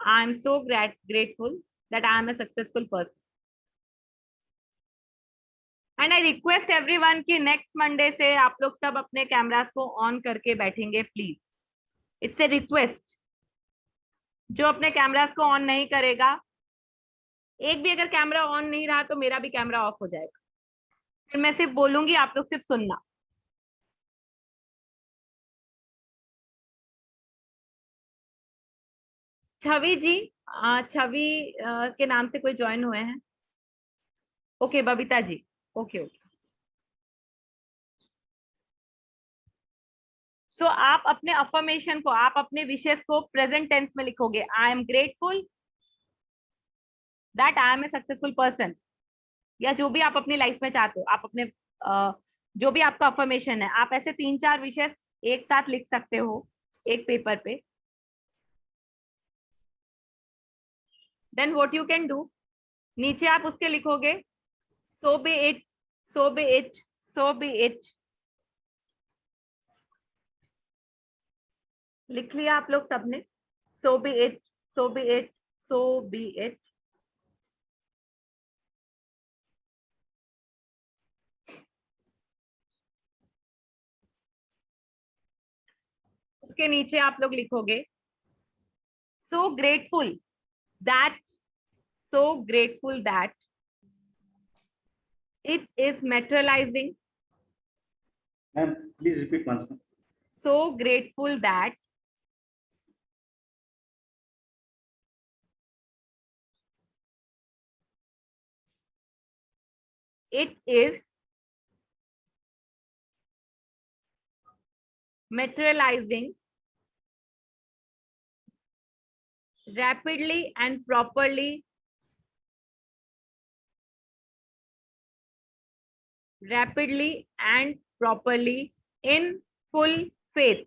I am so grateful that I am a successful person. And I request everyone कि नेक्स्ट मंडे से आप लोग सब अपने कैमरास को ऑन करके बैठेंगे प्लीज। It's a request. जो अपने कैमरास को ऑन नहीं करेगा, एक भी अगर कैमरा ऑन नहीं रहा तो मेरा भी कैमरा ऑफ हो जाएगा। फिर मैं सिर्फ बोलूंगी, आप लोग सिर्फ सुनना। छवि जी, छवि के नाम से कोई ज्वाइन हुए हैं? Okay Babita ji. Okay okay. So आप अपने अफर्मेशन को, आप अपने विशेष को प्रेजेंट टेंस में लिखोगे। I am grateful that I am a successful person, या जो भी आप अपनी लाइफ में चाहते हो, आप अपने जो भी आपका अफर्मेशन है, आप ऐसे 3-4 विशेष एक साथ लिख सकते हो एक पेपर पे। Then what you can do, नीचे आप उसके लिखोगे so be it, so be it, so be it. लिख लिया आप लोग सबने? So be it, so be it, so be it. उसके नीचे आप लोग लिखोगे so grateful that, so grateful that it is materializing. Ma'am, please repeat once more. So grateful that it is materializing rapidly and properly in full faith.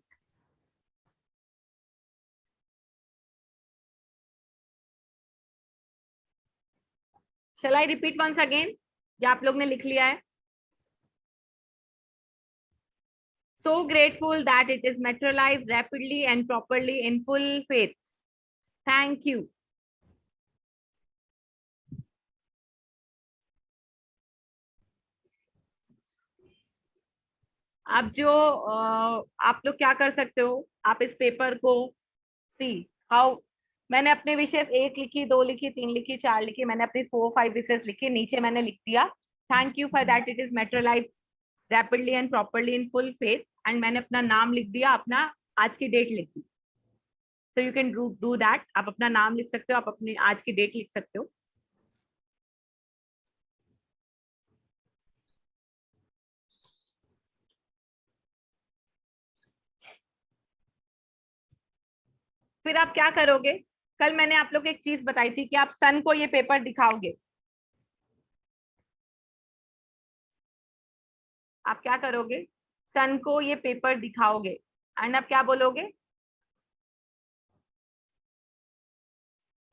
Shall I repeat once again? या आप लोग ने लिख लिया है? So grateful that it is materialized rapidly and properly in full faith. Thank you. अब जो आप लोग क्या कर सकते हो, आप इस पेपर को सी हाउ, मैंने अपने विशेष 1 लिखी, 2 लिखी, 3 लिखी, 4 लिखी, मैंने अपनी 4-5 विशेष लिखी, नीचे मैंने लिख दिया thank you for that it is materialise rapidly and properly in full faith, and मैंने अपना नाम लिख दिया, अपना आज की डेट लिख दी. So you can do that. आप अपना नाम लिख सकते हो, आप अपनी आज की डेट लिख सकते हो. फिर आप क्या करोगे, कल मैंने आप लोग को एक चीज बताई थी कि आप सन को ये पेपर दिखाओगे. आप क्या करोगे, सन को ये पेपर दिखाओगे एंड आप क्या बोलोगे,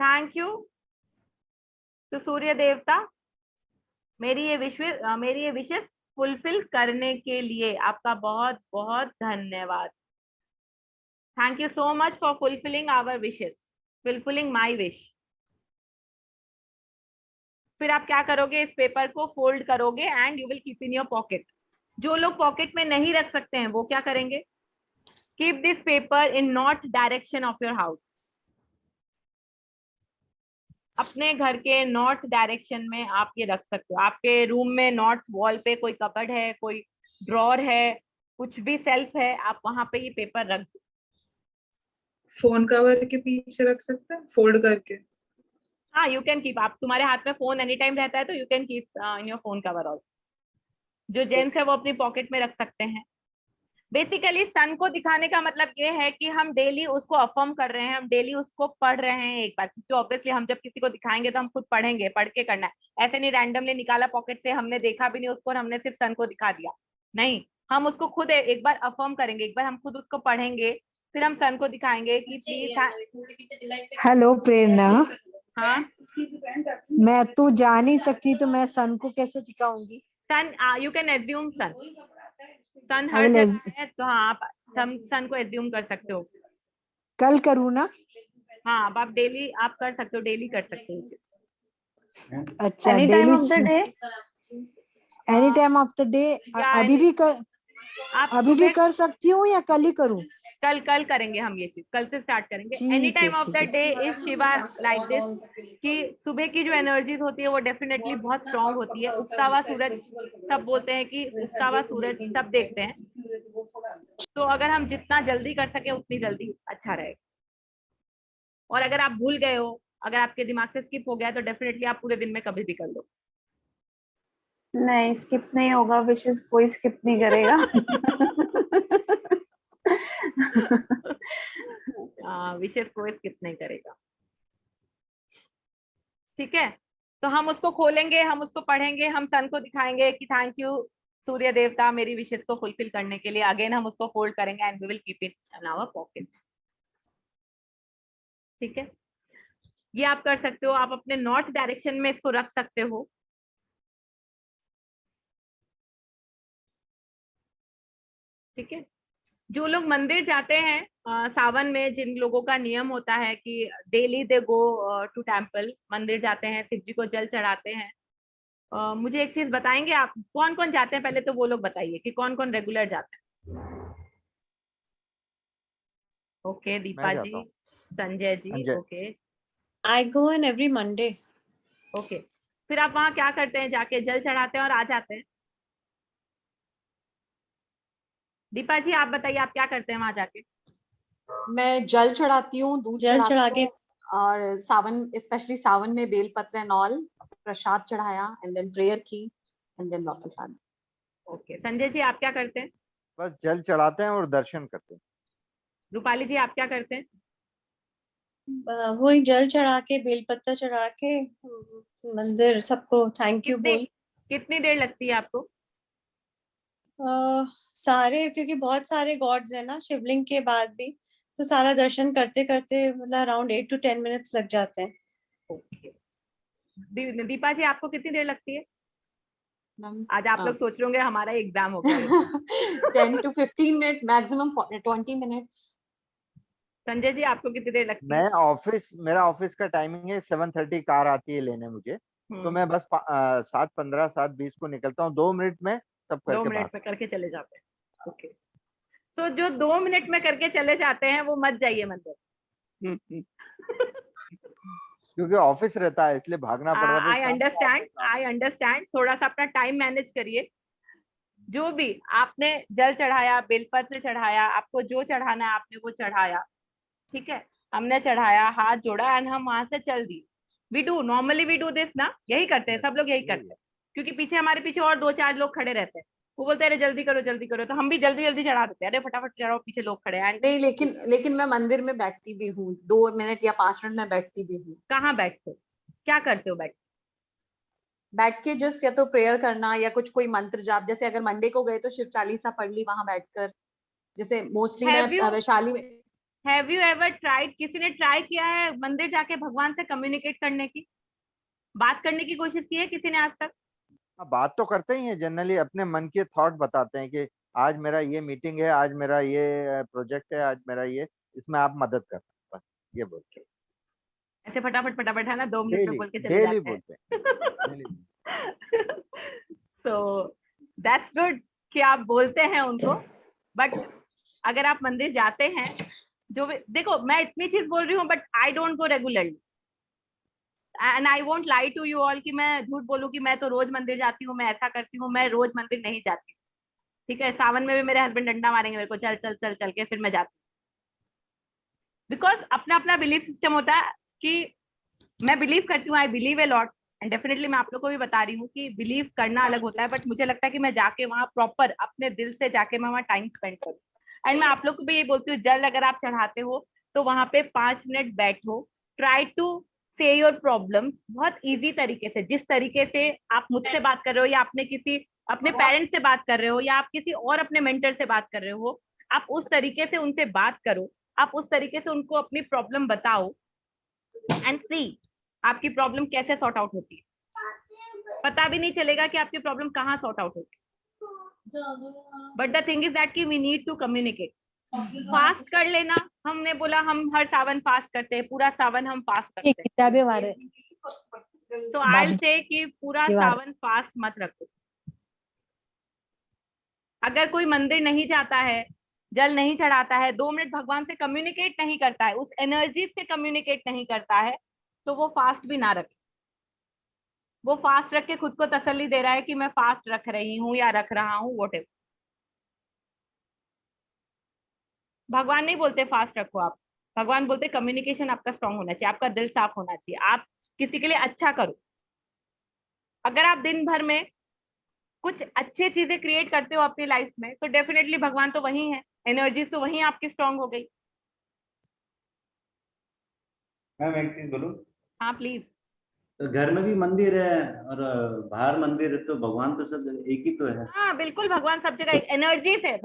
थैंक यू तो सूर्य देवता मेरी ये विशेष फुलफिल करने के लिए आपका बहुत बहुत धन्यवाद. Thank you so much for fulfilling our wishes, fulfilling my wish. फिर आप क्या करोगे, इस पेपर को फोल्ड करोगे and you will keep in your pocket. जो लोग पॉकेट में नहीं रख सकते हैं वो क्या करेंगे, keep this paper in north direction of your house. अपने घर के नॉर्थ डायरेक्शन में आप ये रख सकते हो. आपके रूम में नॉर्थ वॉल पे कोई कबर्ड है, कोई ड्रॉर है, कुछ भी सेल्फ है, आप वहां पे ये पेपर रख दो. फोन कवर के पीछे रख सकते हैं फोल्ड करके. हाँ, यू कैन कीप. आप तुम्हारे हाथ में फोन एनी टाइम रहता है तो you can keep in your phone cover also. जो जेंट्स है वो अपनी पॉकेट में रख सकते हैं. बेसिकली सन को दिखाने का मतलब ये है कि हम डेली उसको अफर्म कर रहे हैं, हम डेली उसको पढ़ रहे हैं एक बार, क्योंकि ऑब्वियसली हम जब किसी को दिखाएंगे तो हम खुद पढ़ेंगे, पढ़ के करना है. ऐसे नहीं रैंडमली निकाला पॉकेट से, हमने देखा भी नहीं उसको और हमने सिर्फ सन को दिखा दिया. नहीं, हम उसको खुद एक बार अफर्म करेंगे, एक बार हम खुद उसको पढ़ेंगे, फिर हम सन को दिखाएंगे कि प्लीज. हेलो प्रेरणा. हाँ, मैं तो जा नहीं सकती तो मैं सन को कैसे दिखाऊंगी. सन यू कैन एज्यूम सन. सन हर जगह है तो हाँ आप सन को एज्यूम कर सकते हो. कल करूँ ना. हाँ, अब आप डेली आप कर सकते हो, डेली कर सकते हो. अच्छा, any time of the day, any time of the day. अभी भी कर सकती हूँ या कल ही करूँ. कल करेंगे हम ये चीज, कल से स्टार्ट करेंगे. Any time of the day is Shiva like this, कि सुबह की जो एनर्जीज होती है वो डेफिनेटली बहुत स्ट्रांग होती है. उगता हुआ सूरज, सब बोलते हैं कि उगता हुआ सूरज सब देखते हैं, तो अगर हम जितना जल्दी कर सके उतनी जल्दी अच्छा रहेगा. और अगर आप भूल गए हो, अगर आपके दिमाग से स्किप हो गया तो डेफिनेटली आप पूरे दिन में कभी भी कर लो. नहीं स्किप नहीं होगा, विशेष कोई स्किप नहीं करेगा. विशेष कोई स्किप नहीं करेगा. ठीक है, तो हम उसको खोलेंगे, हम उसको पढ़ेंगे, हम सन को दिखाएंगे कि थैंक यू सूर्य देवता मेरी विशेष को फुलफिल करने के लिए. अगेन हम उसको फोल्ड करेंगे and we will keep it in our pocket. ठीक है, ये आप कर सकते हो. आप अपने नॉर्थ डायरेक्शन में इसको रख सकते हो. ठीक है, जो लोग मंदिर जाते हैं सावन में, जिन लोगों का नियम होता है कि daily they go to temple, मंदिर जाते हैं, शिव जी को जल चढ़ाते हैं. मुझे एक चीज बताएंगे आप, कौन कौन जाते हैं, पहले तो वो लोग बताइए कि कौन कौन रेगुलर जाते हैं. Okay, Deepa ji, Sanjay ji. Okay, I go on every Monday. Okay. फिर आप वहाँ क्या करते हैं, जाके जल चढ़ाते हैं और आ जाते हैं. दीपा जी आप बताइए, आप क्या करते हैं वहां जाके. मैं जल चढ़ाती हूँ, दूध जल चढ़ा के, और सावन, स्पेशली सावन में बेलपत्र एंड ऑल, प्रसाद चढ़ाया एंड देन प्रेयर की एंड देन वापस आना। ओके, संजय जी आप क्या करते हैं? बस जल चढ़ाते हैं और दर्शन करते हैं। रूपाली जी आप क्या करते हैं? वही जल चढ़ा के, बेलपत्ता चढ़ा के, मंदिर सबको थैंक यू बोल। कितनी देर लगती है आपको? सारे, क्योंकि बहुत सारे गॉड्स है ना शिवलिंग के बाद भी, तो सारा दर्शन करते करते मतलब अराउंड 8 to 10 मिनट्स लग जाते हैं। ओके, दीपा जी आपको कितनी देर लगती है? मैम आज आप लोग सोच रहे होंगे हमारा एग्जाम हो गया। 10 to 15 minute, maximum 20 minutes. Sanjay ji आपको कितनी देर लगती है? मेरा ऑफिस का टाइमिंग है 7:30, कार आती है लेने मुझे, तो मैं बस 7:15 7:20 को निकलता हूँ। 2 मिनट में सब 2 करके मिनट में करके चले जाते हैं। ओके, सो जो 2 मिनट में करके चले जाते हैं वो मत जाइए मंदिर। क्योंकि ऑफिस रहता है इसलिए भागना पड़ रहा है। आई अंडरस्टैंड, थोड़ा सा अपना टाइम मैनेज करिए। जो भी आपने जल चढ़ाया, बेलपत्र चढ़ाया, आपको जो चढ़ाना है आपने वो चढ़ाया, ठीक है, हमने चढ़ाया, हाथ जोड़ा एंड हम वहां से चल दिए। We do normally we do this ना, यही करते हैं सब लोग, यही करते हैं, क्योंकि पीछे हमारे पीछे और 2-4 लोग खड़े रहते हैं, वो बोलते हैं अरे जल्दी करो, तो हम भी जल्दी जल्दी चढ़ा देते हैं, अरे फटाफट चढ़ाओ, पीछे लोग खड़े हैं। नहीं, लेकिन मैं मंदिर में बैठती भी हूँ, 2 मिनट या 5 मिनट में बैठती भी हूँ। कहाँ बैठते हो, क्या करते हो बैठ के जस्ट या तो प्रेयर करना या कुछ कोई मंत्र जाप, जैसे अगर मंडे को गए तो शिव चालीसा पढ़ ली वहां बैठकर, जैसे मोस्टली मैं वैशाली में। हैव यू एवर ट्राइड, किसी ने ट्राई किया है मंदिर जाके भगवान से कम्युनिकेट करने की, बात करने की कोशिश की है किसी ने आज तक? बात तो करते ही हैं, जनरली अपने मन के थॉट बताते हैं कि आज मेरा ये मीटिंग है, आज मेरा ये प्रोजेक्ट है, आज मेरा ये, इसमें आप मदद कर सकते हैं, ये बोल के ऐसे फटाफट है ना, 2 मिनट में बोल के चले जाते हैं। सो दैट्स गुड कि आप बोलते हैं उनको, बट अगर आप मंदिर जाते हैं, जो देखो मैं इतनी चीज बोल रही हूँ but I don't go regularly and I won't lie to you all कि मैं झूठ बोलूं कि मैं तो रोज मंदिर जाती हूँ, मैं ऐसा करती हूँ, मैं रोज मंदिर नहीं जाती। ठीक है, सावन में भी मेरे हस्बैंड डंडा मारेंगे मेरे को, चल चल चल चल के, फिर मैं जाती हूँ, बिकॉज अपना अपना बिलीफ सिस्टम होता है कि मैं बिलीव करती हूँ, I believe a lot and definitely मैं आप लोग को भी बता रही हूँ कि बिलीव करना अलग होता है, बट मुझे लगता है कि मैं जाके वहाँ प्रॉपर अपने दिल से जाके मैं वहाँ टाइम स्पेंड करूँ। एंड मैं आप लोग को भी ये बोलती हूँ, जल अगर आप चढ़ाते हो तो वहां पे 5 मिनट बैठो, ट्राई टू से योर प्रॉब्लम्स बहुत इजी तरीके से, जिस तरीके से आप मुझसे बात कर रहे हो या अपने पेरेंट्स से बात कर रहे हो या आप किसी और अपने मेंटर से बात कर रहे हो, आप उस तरीके से उनसे बात करो, आप उस तरीके से उनको अपनी प्रॉब्लम बताओ एंड सी आपकी प्रॉब्लम कैसे सॉर्ट आउट होती है। पता भी नहीं चलेगा कि आपकी प्रॉब्लम कहाँ सॉर्ट आउट होती है, but the thing is that कि we need to communicate. Fast कर लेना, हमने बोला हम हर सावन फास्ट करते हैं, पूरा सावन हम फास्ट करते हैं, तो आई विल से कि पूरा सावन फास्ट मत रखो। अगर कोई मंदिर नहीं जाता है, जल नहीं चढ़ाता है, 2 मिनट भगवान से कम्युनिकेट नहीं करता है, उस एनर्जी से कम्युनिकेट नहीं करता है, तो वो फास्ट भी ना रखे। वो फास्ट रख के खुद को तसल्ली दे रहा है कि मैं फास्ट रख रही हूँ या रख रहा हूँ, व्हाटएवर। भगवान नहीं बोलते फास्ट रखो आप, भगवान बोलते कम्युनिकेशन आपका स्ट्रांग होना चाहिए, आपका दिल साफ होना चाहिए, आप किसी के लिए अच्छा करो। अगर आप दिन भर में कुछ अच्छी चीजें क्रिएट करते हो अपनी लाइफ में, तो डेफिनेटली भगवान तो वही है, एनर्जीज तो वही आपकी स्ट्रांग हो गई। मैम एक चीज बोलूं? हाँ प्लीज। तो घर में भी मंदिर है और बाहर मंदिर है, तो भगवान तो सब एक ही तो है। हाँ बिल्कुल, भगवान सब जगह, एनर्जीज है।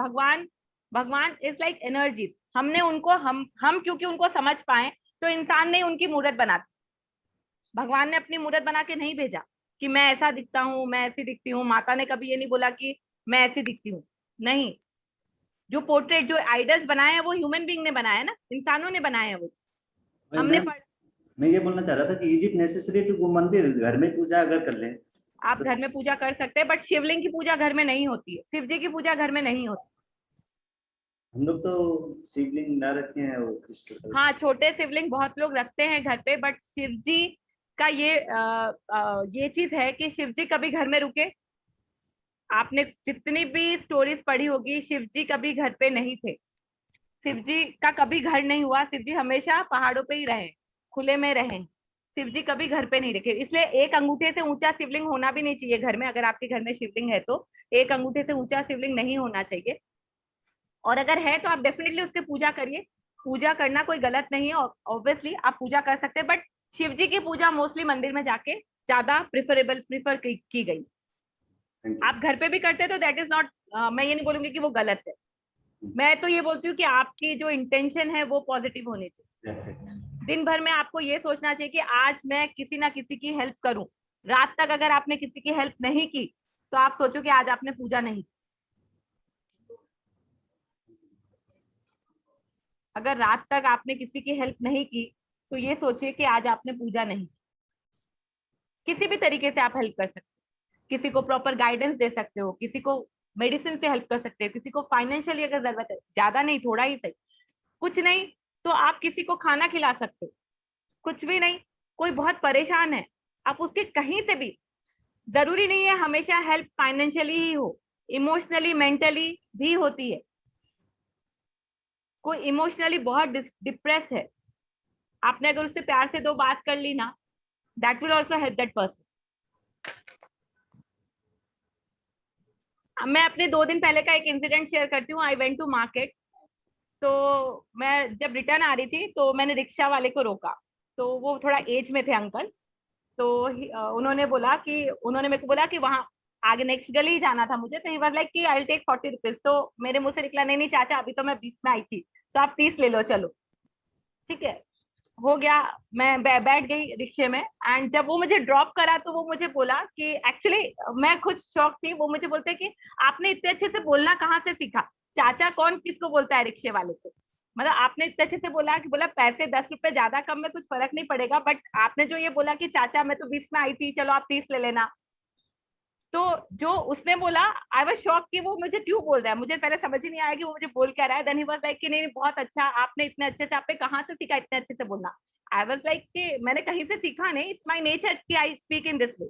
भगवान इज लाइक एनर्जीज। हमने उनको हम क्योंकि उनको समझ पाए, तो इंसान ने उनकी मूर्त बना दी। भगवान ने अपनी मूर्त बना के नहीं भेजा कि मैं ऐसा दिखता हूँ, मैं ऐसी दिखती हूँ। माता ने कभी ये नहीं बोला कि मैं ऐसी दिखती हूँ, नहीं। जो पोर्ट्रेट, जो आइडल्स बनाए हैं, वो ह्यूमन बीइंग ने बनाया है ना, इंसानों ने बनाए हैं वो। हमने मैं ये बोलना चाह रहा था कि is it necessary to go मंदिर? घर में पूजा अगर कर ले, आप घर में पूजा कर सकते हैं, बट शिवलिंग की पूजा घर में नहीं होती है, शिव जी की पूजा घर में नहीं होती। हम लोग तो शिवलिंग ना रखे हैं, वो क्रिस्टल। हाँ, छोटे शिवलिंग बहुत लोग रखते हैं घर पे, बट शिव जी का ये चीज है कि शिव जी कभी घर में रुके? आपने जितनी भी स्टोरीज पढ़ी होगी, शिव जी कभी घर पे नहीं थे, शिव जी का कभी घर नहीं हुआ। शिव जी हमेशा पहाड़ों पे ही रहे, खुले में रहे। शिव जी कभी घर पे नहीं रखे, इसलिए एक अंगूठे से ऊंचा शिवलिंग होना भी नहीं चाहिए घर में। अगर आपके घर में शिवलिंग है तो एक अंगूठे से ऊंचा शिवलिंग नहीं होना चाहिए, और अगर है तो आप डेफिनेटली उसकी पूजा करिए। पूजा करना कोई गलत नहीं है, ऑब्वियसली आप पूजा कर सकते हैं, बट शिव जी की पूजा मोस्टली मंदिर में जाके ज्यादा प्रिफर की गई। आप घर पे भी करते हैं तो दैट इज नॉट, मैं ये नहीं बोलूंगी कि वो गलत है, मैं तो ये बोलती हूँ कि आपकी जो इंटेंशन है वो पॉजिटिव होनी चाहिए। दिन भर में आपको ये सोचना चाहिए कि आज मैं किसी ना किसी की हेल्प करूं। रात तक अगर आपने किसी की हेल्प नहीं की तो आप सोचो कि आज आपने पूजा नहीं की। अगर रात तक आपने किसी की हेल्प नहीं की तो ये सोचिए कि आज आपने पूजा नहीं की। किसी भी तरीके से आप हेल्प कर सकते हो, किसी को प्रॉपर गाइडेंस दे सकते हो, किसी को मेडिसिन से हेल्प कर सकते हो, किसी को फाइनेंशियली अगर जरूरत है, ज्यादा नहीं थोड़ा ही सही, कुछ नहीं तो आप किसी को खाना खिला सकते हो, कुछ भी नहीं, कोई बहुत परेशान है आप उसके कहीं से भी, जरूरी नहीं है हमेशा हेल्प फाइनेंशियली ही हो, इमोशनली मेंटली भी होती है। कोई इमोशनली बहुत डिप्रेस है, आपने अगर उससे प्यार से 2 बात कर ली ना, that will also help that person. मैं अपने 2 दिन पहले का एक इंसिडेंट शेयर करती हूँ। आई वेंट टू मार्केट, तो मैं जब रिटर्न आ रही थी तो मैंने रिक्शा वाले को रोका, तो वो थोड़ा एज में थे अंकल, तो उन्होंने मेरे को बोला कि वहां आगे नेक्स्ट गली ही जाना था मुझे, तो ही वाज लाइक कि आई विल टेक 40 रुपीज। तो मेरे मुंह से निकला, नहीं नहीं चाचा अभी तो मैं 20 में आई थी, तो आप 30 ले लो, चलो ठीक है, हो गया। मैं बैठ गई रिक्शे में, एंड जब वो मुझे ड्रॉप करा तो वो मुझे बोला कि एक्चुअली मैं खुद शॉक थी। वो मुझे बोलते कि आपने इतने अच्छे से बोलना कहाँ से सीखा? चाचा कौन किसको बोलता है रिक्शे वाले को? मतलब आपने इतने अच्छे से बोला कि बोला पैसे 10 रुपए ज्यादा कम में कुछ फर्क नहीं पड़ेगा, बट आपने जो ये बोला कि चाचा मैं तो 20 में आई थी, चलो आप 30 ले लेना, तो जो उसने बोला आई वाज शॉक कि वो मुझे क्यों बोल रहा है। मुझे पहले समझ ही नहीं आया कि वो मुझे बोल क्या रहा है। देन ही वाज लाइक कि नहीं बहुत अच्छा, आपने इतने अच्छे से, आपने कहाँ से सीखा इतने अच्छे से बोलना? आई वाज लाइक कि मैंने कहीं से सीखा नहीं, इट्स माय नेचर कि I speak in this way.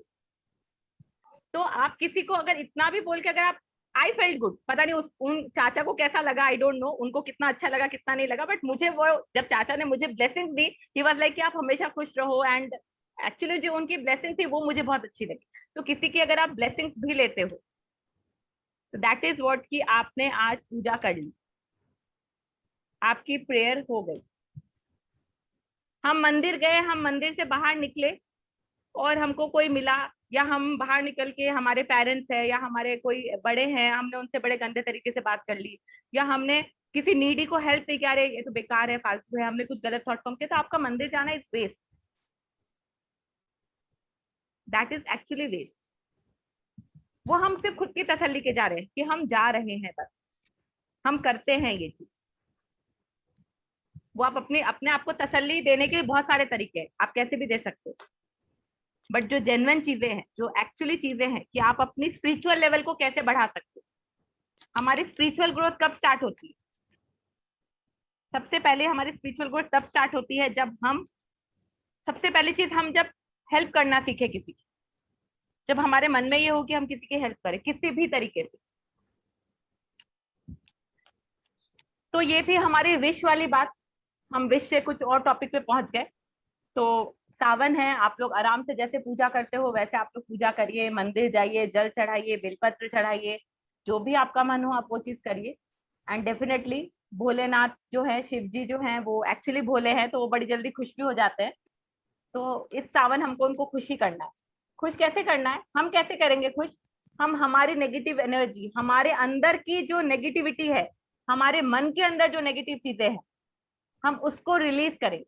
तो आप किसी को अगर इतना भी बोल के, अगर आप, आई फेल्ट गुड, पता नहीं उन चाचा को कैसा लगा, आई डोंट नो, उनको कितना अच्छा लगा कितना नहीं लगा, बट मुझे वो जब चाचा ने मुझे blessings the, he was like कि आप हमेशा खुश रहो, एंड एक्चुअली जो उनकी ब्लेसिंग थी वो मुझे बहुत अच्छी लगी। तो किसी की अगर आप ब्लेसिंग्स भी लेते हो तो दैट इज व्हाट कि आपने आज पूजा कर ली, आपकी प्रेयर हो गई। हम मंदिर गए, हम मंदिर से बाहर निकले और हमको कोई मिला, या हम बाहर निकल के हमारे पेरेंट्स है या हमारे कोई बड़े हैं, हमने उनसे बड़े गंदे तरीके से बात कर ली, या हमने किसी नीडी को हेल्प नहीं किया, अरे ये तो बेकार है, फालतू है, हमने कुछ गलत थॉट फॉर्म किया, तो आपका मंदिर जाना is waste, that is actually waste. वो हम सिर्फ खुद की तसल्ली के जा रहे हैं कि हम जा रहे हैं, बस हम करते हैं ये चीज। वो आप अपने आप को तसल्ली देने के बहुत सारे तरीके हैं, आप कैसे भी दे सकते हो, बट जो जेन्युइन चीजें हैं, जो एक्चुअली चीजें हैं कि आप अपनी स्पिरिचुअल लेवल को कैसे बढ़ा सकते हो। हमारी स्पिरिचुअल ग्रोथ कब स्टार्ट होती है? सबसे पहले हमारी स्पिरिचुअल ग्रोथ तब स्टार्ट होती है जब हम, सबसे पहली चीज, हम जब हेल्प करना सीखे किसी की, जब हमारे मन में ये हो कि हम किसी की हेल्प करें किसी भी तरीके से। तो ये थी हमारी विश वाली बात। हम विश से कुछ और टॉपिक पे पहुंच गए। तो सावन है, आप लोग आराम से जैसे पूजा करते हो वैसे आप लोग पूजा करिए, मंदिर जाइए, जल चढ़ाइए, बेलपत्र चढ़ाइए, जो भी आपका मन हो आप वो चीज करिए। एंड डेफिनेटली भोलेनाथ जो है, शिव जी जो हैं, वो एक्चुअली भोले हैं तो वो बड़ी जल्दी खुश भी हो जाते हैं। तो इस सावन हमको उनको खुशी करना है। खुश कैसे करना है, हम कैसे करेंगे खुश? हम हमारी नेगेटिव एनर्जी, हमारे अंदर की जो नेगेटिविटी है, हमारे मन के अंदर जो नेगेटिव चीजें हैं, हम उसको रिलीज करें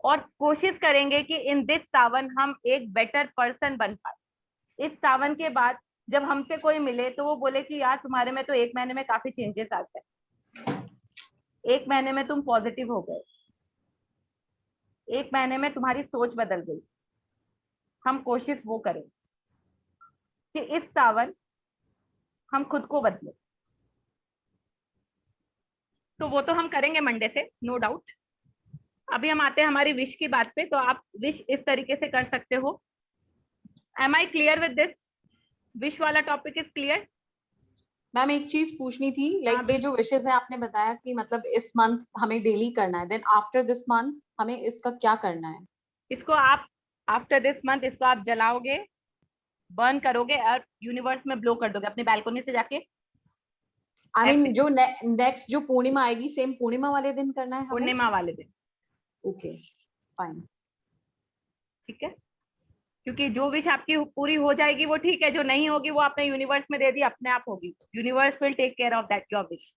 और कोशिश करेंगे कि इन दिस सावन हम एक बेटर पर्सन बन पाए। इस सावन के बाद जब हमसे कोई मिले तो वो बोले कि यार तुम्हारे में तो 1 महीने में काफी चेंजेस आ गए, 1 महीने में तुम पॉजिटिव हो गए, 1 महीने में तुम्हारी सोच बदल गई। हम कोशिश वो करें कि इस सावन हम खुद को बदले। तो वो तो हम करेंगे मंडे से, नो डाउट। अभी हम आते हैं हमारी विश की बात पे। तो आप विश इस तरीके से कर सकते हो। Am I clear with this? Wish वाला टॉपिक इज क्लियर? मैम एक चीज पूछनी थी, लाइक ये जो विशेष है आपने बताया कि मतलब इस मंथ हमें डेली करना है, देन आफ्टर दिस मंथ हमें इसका क्या करना है? इसको आप आफ्टर दिस मंथ इसको आप जलाओगे, बर्न करोगे और यूनिवर्स में ब्लो कर दोगे अपनी बैल्कनी से जाके। आई मीन ऐसे। जो नेक्स्ट जो पूर्णिमा आएगी सेम पूर्णिमा वाले दिन करना है हमें? पूर्णिमा वाले दिन। Okay fine. ठीक है, क्योंकि जो विश आपकी पूरी हो जाएगी वो ठीक है, जो नहीं होगी वो आपने यूनिवर्स में दे दी, अपने आप होगी। Universe will take care of that your wish.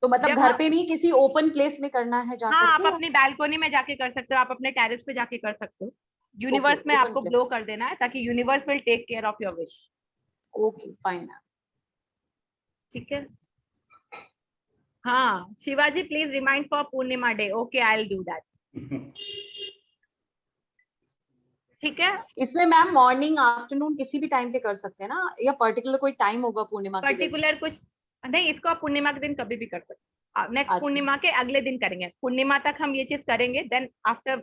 तो मतलब जब घर हम- पे नहीं, किसी ओपन प्लेस में करना है जाकर हाँ, आप के? अपनी बैल्कनी में जाके कर सकते हो, आप अपने टेरेस पे जाके कर सकते हो। यूनिवर्स में open आपको place ब्लो में। कर देना है ताकि universe will take care of your wish. Okay fine. ठीक है। हाँ Shivaji, please remind for Purnima day. Okay, I will do that. ठीक है। इसमें मैम मॉर्निंग आफ्टरनून किसी भी टाइम पे कर सकते हैं ना, या पर्टिकुलर कोई टाइम होगा पूर्णिमा के दिन? पर्टिकुलर कुछ नहीं, इसको आप पूर्णिमा के दिन कभी भी कर सकते हो। नेक्स्ट अच्छा। पूर्णिमा के अगले दिन करेंगे, पूर्णिमा तक हम ये चीज करेंगे, देन आफ्टर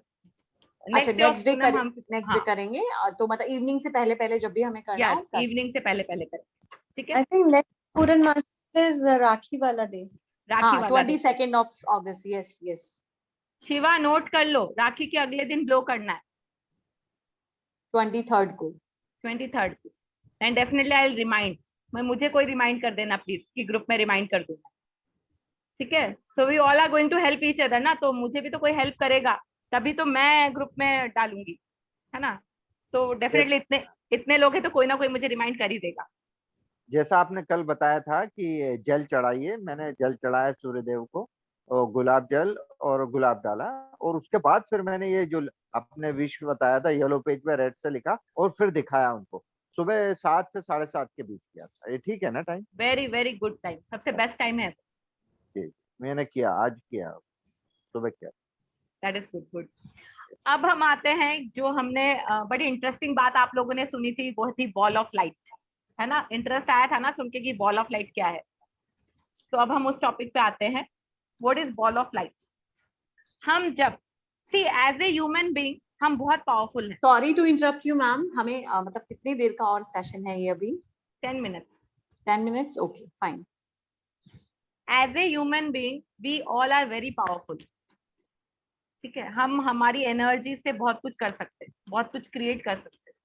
अच्छा नेक्स्ट डे हम नेक्स्ट डे करेंगे, तो मतलब इवनिंग से पहले पहले जब भी हमें करना हो कर। इवनिंग से पहले पहले करेंगे। ठीक है। I think next Purnima is Rakhi wala day. राखी हाँ वाला दिन। 22nd of August, yes yes. Shiva note कर लो, राखी के अगले दिन ब्लो करना है 23rd को। 23rd को। And definitely I will remind, मैं मुझे कोई रिमाइंड कर देना प्लीज, कि ग्रुप में रिमाइंड कर दूंगा। ठीक है। So we all are going to help each other ना, तो मुझे भी तो कोई हेल्प करेगा तभी तो मैं ग्रुप में डालूंगी, है ना। तो डेफिनेटली इतने लोग हैं तो कोई ना कोई मुझे रिमाइंड कर ही देगा। जैसा आपने कल बताया था कि जल चढ़ाइए, मैंने जल चढ़ाया सूर्यदेव को, और गुलाब जल और गुलाब डाला, और उसके बाद फिर मैंने ये जो आपने विश बताया था येलो पेज पे रेड से लिखा और फिर दिखाया उनको। सुबह 7 से 7:30 के बीच किया था। ये ठीक है ना time? Very very good time, सबसे बेस्ट टाइम है। जी, मैंने किया, आज किया, सुबह किया। That is good good. अब हम आते हैं जो हमने बड़ी इंटरेस्टिंग बात आप लोगों ने सुनी थी, वो थी बॉल ऑफ लाइट, है ना। इंटरेस्ट आया था ना सुन के कि बॉल ऑफ लाइट क्या है। तो अब हम उस टॉपिक पे आते हैं, what is ball of light. हम जब see as a human being हम बहुत पावरफुल हैं। Sorry to interrupt you ma'am, हमें मतलब कितनी देर का और सेशन है ये अभी? 10 minutes. 10 minutes, okay fine. As a human being we all are very powerful. ठीक है, हम हमारी एनर्जी से बहुत कुछ कर सकते हैं, बहुत कुछ क्रिएट कर सकते हैं।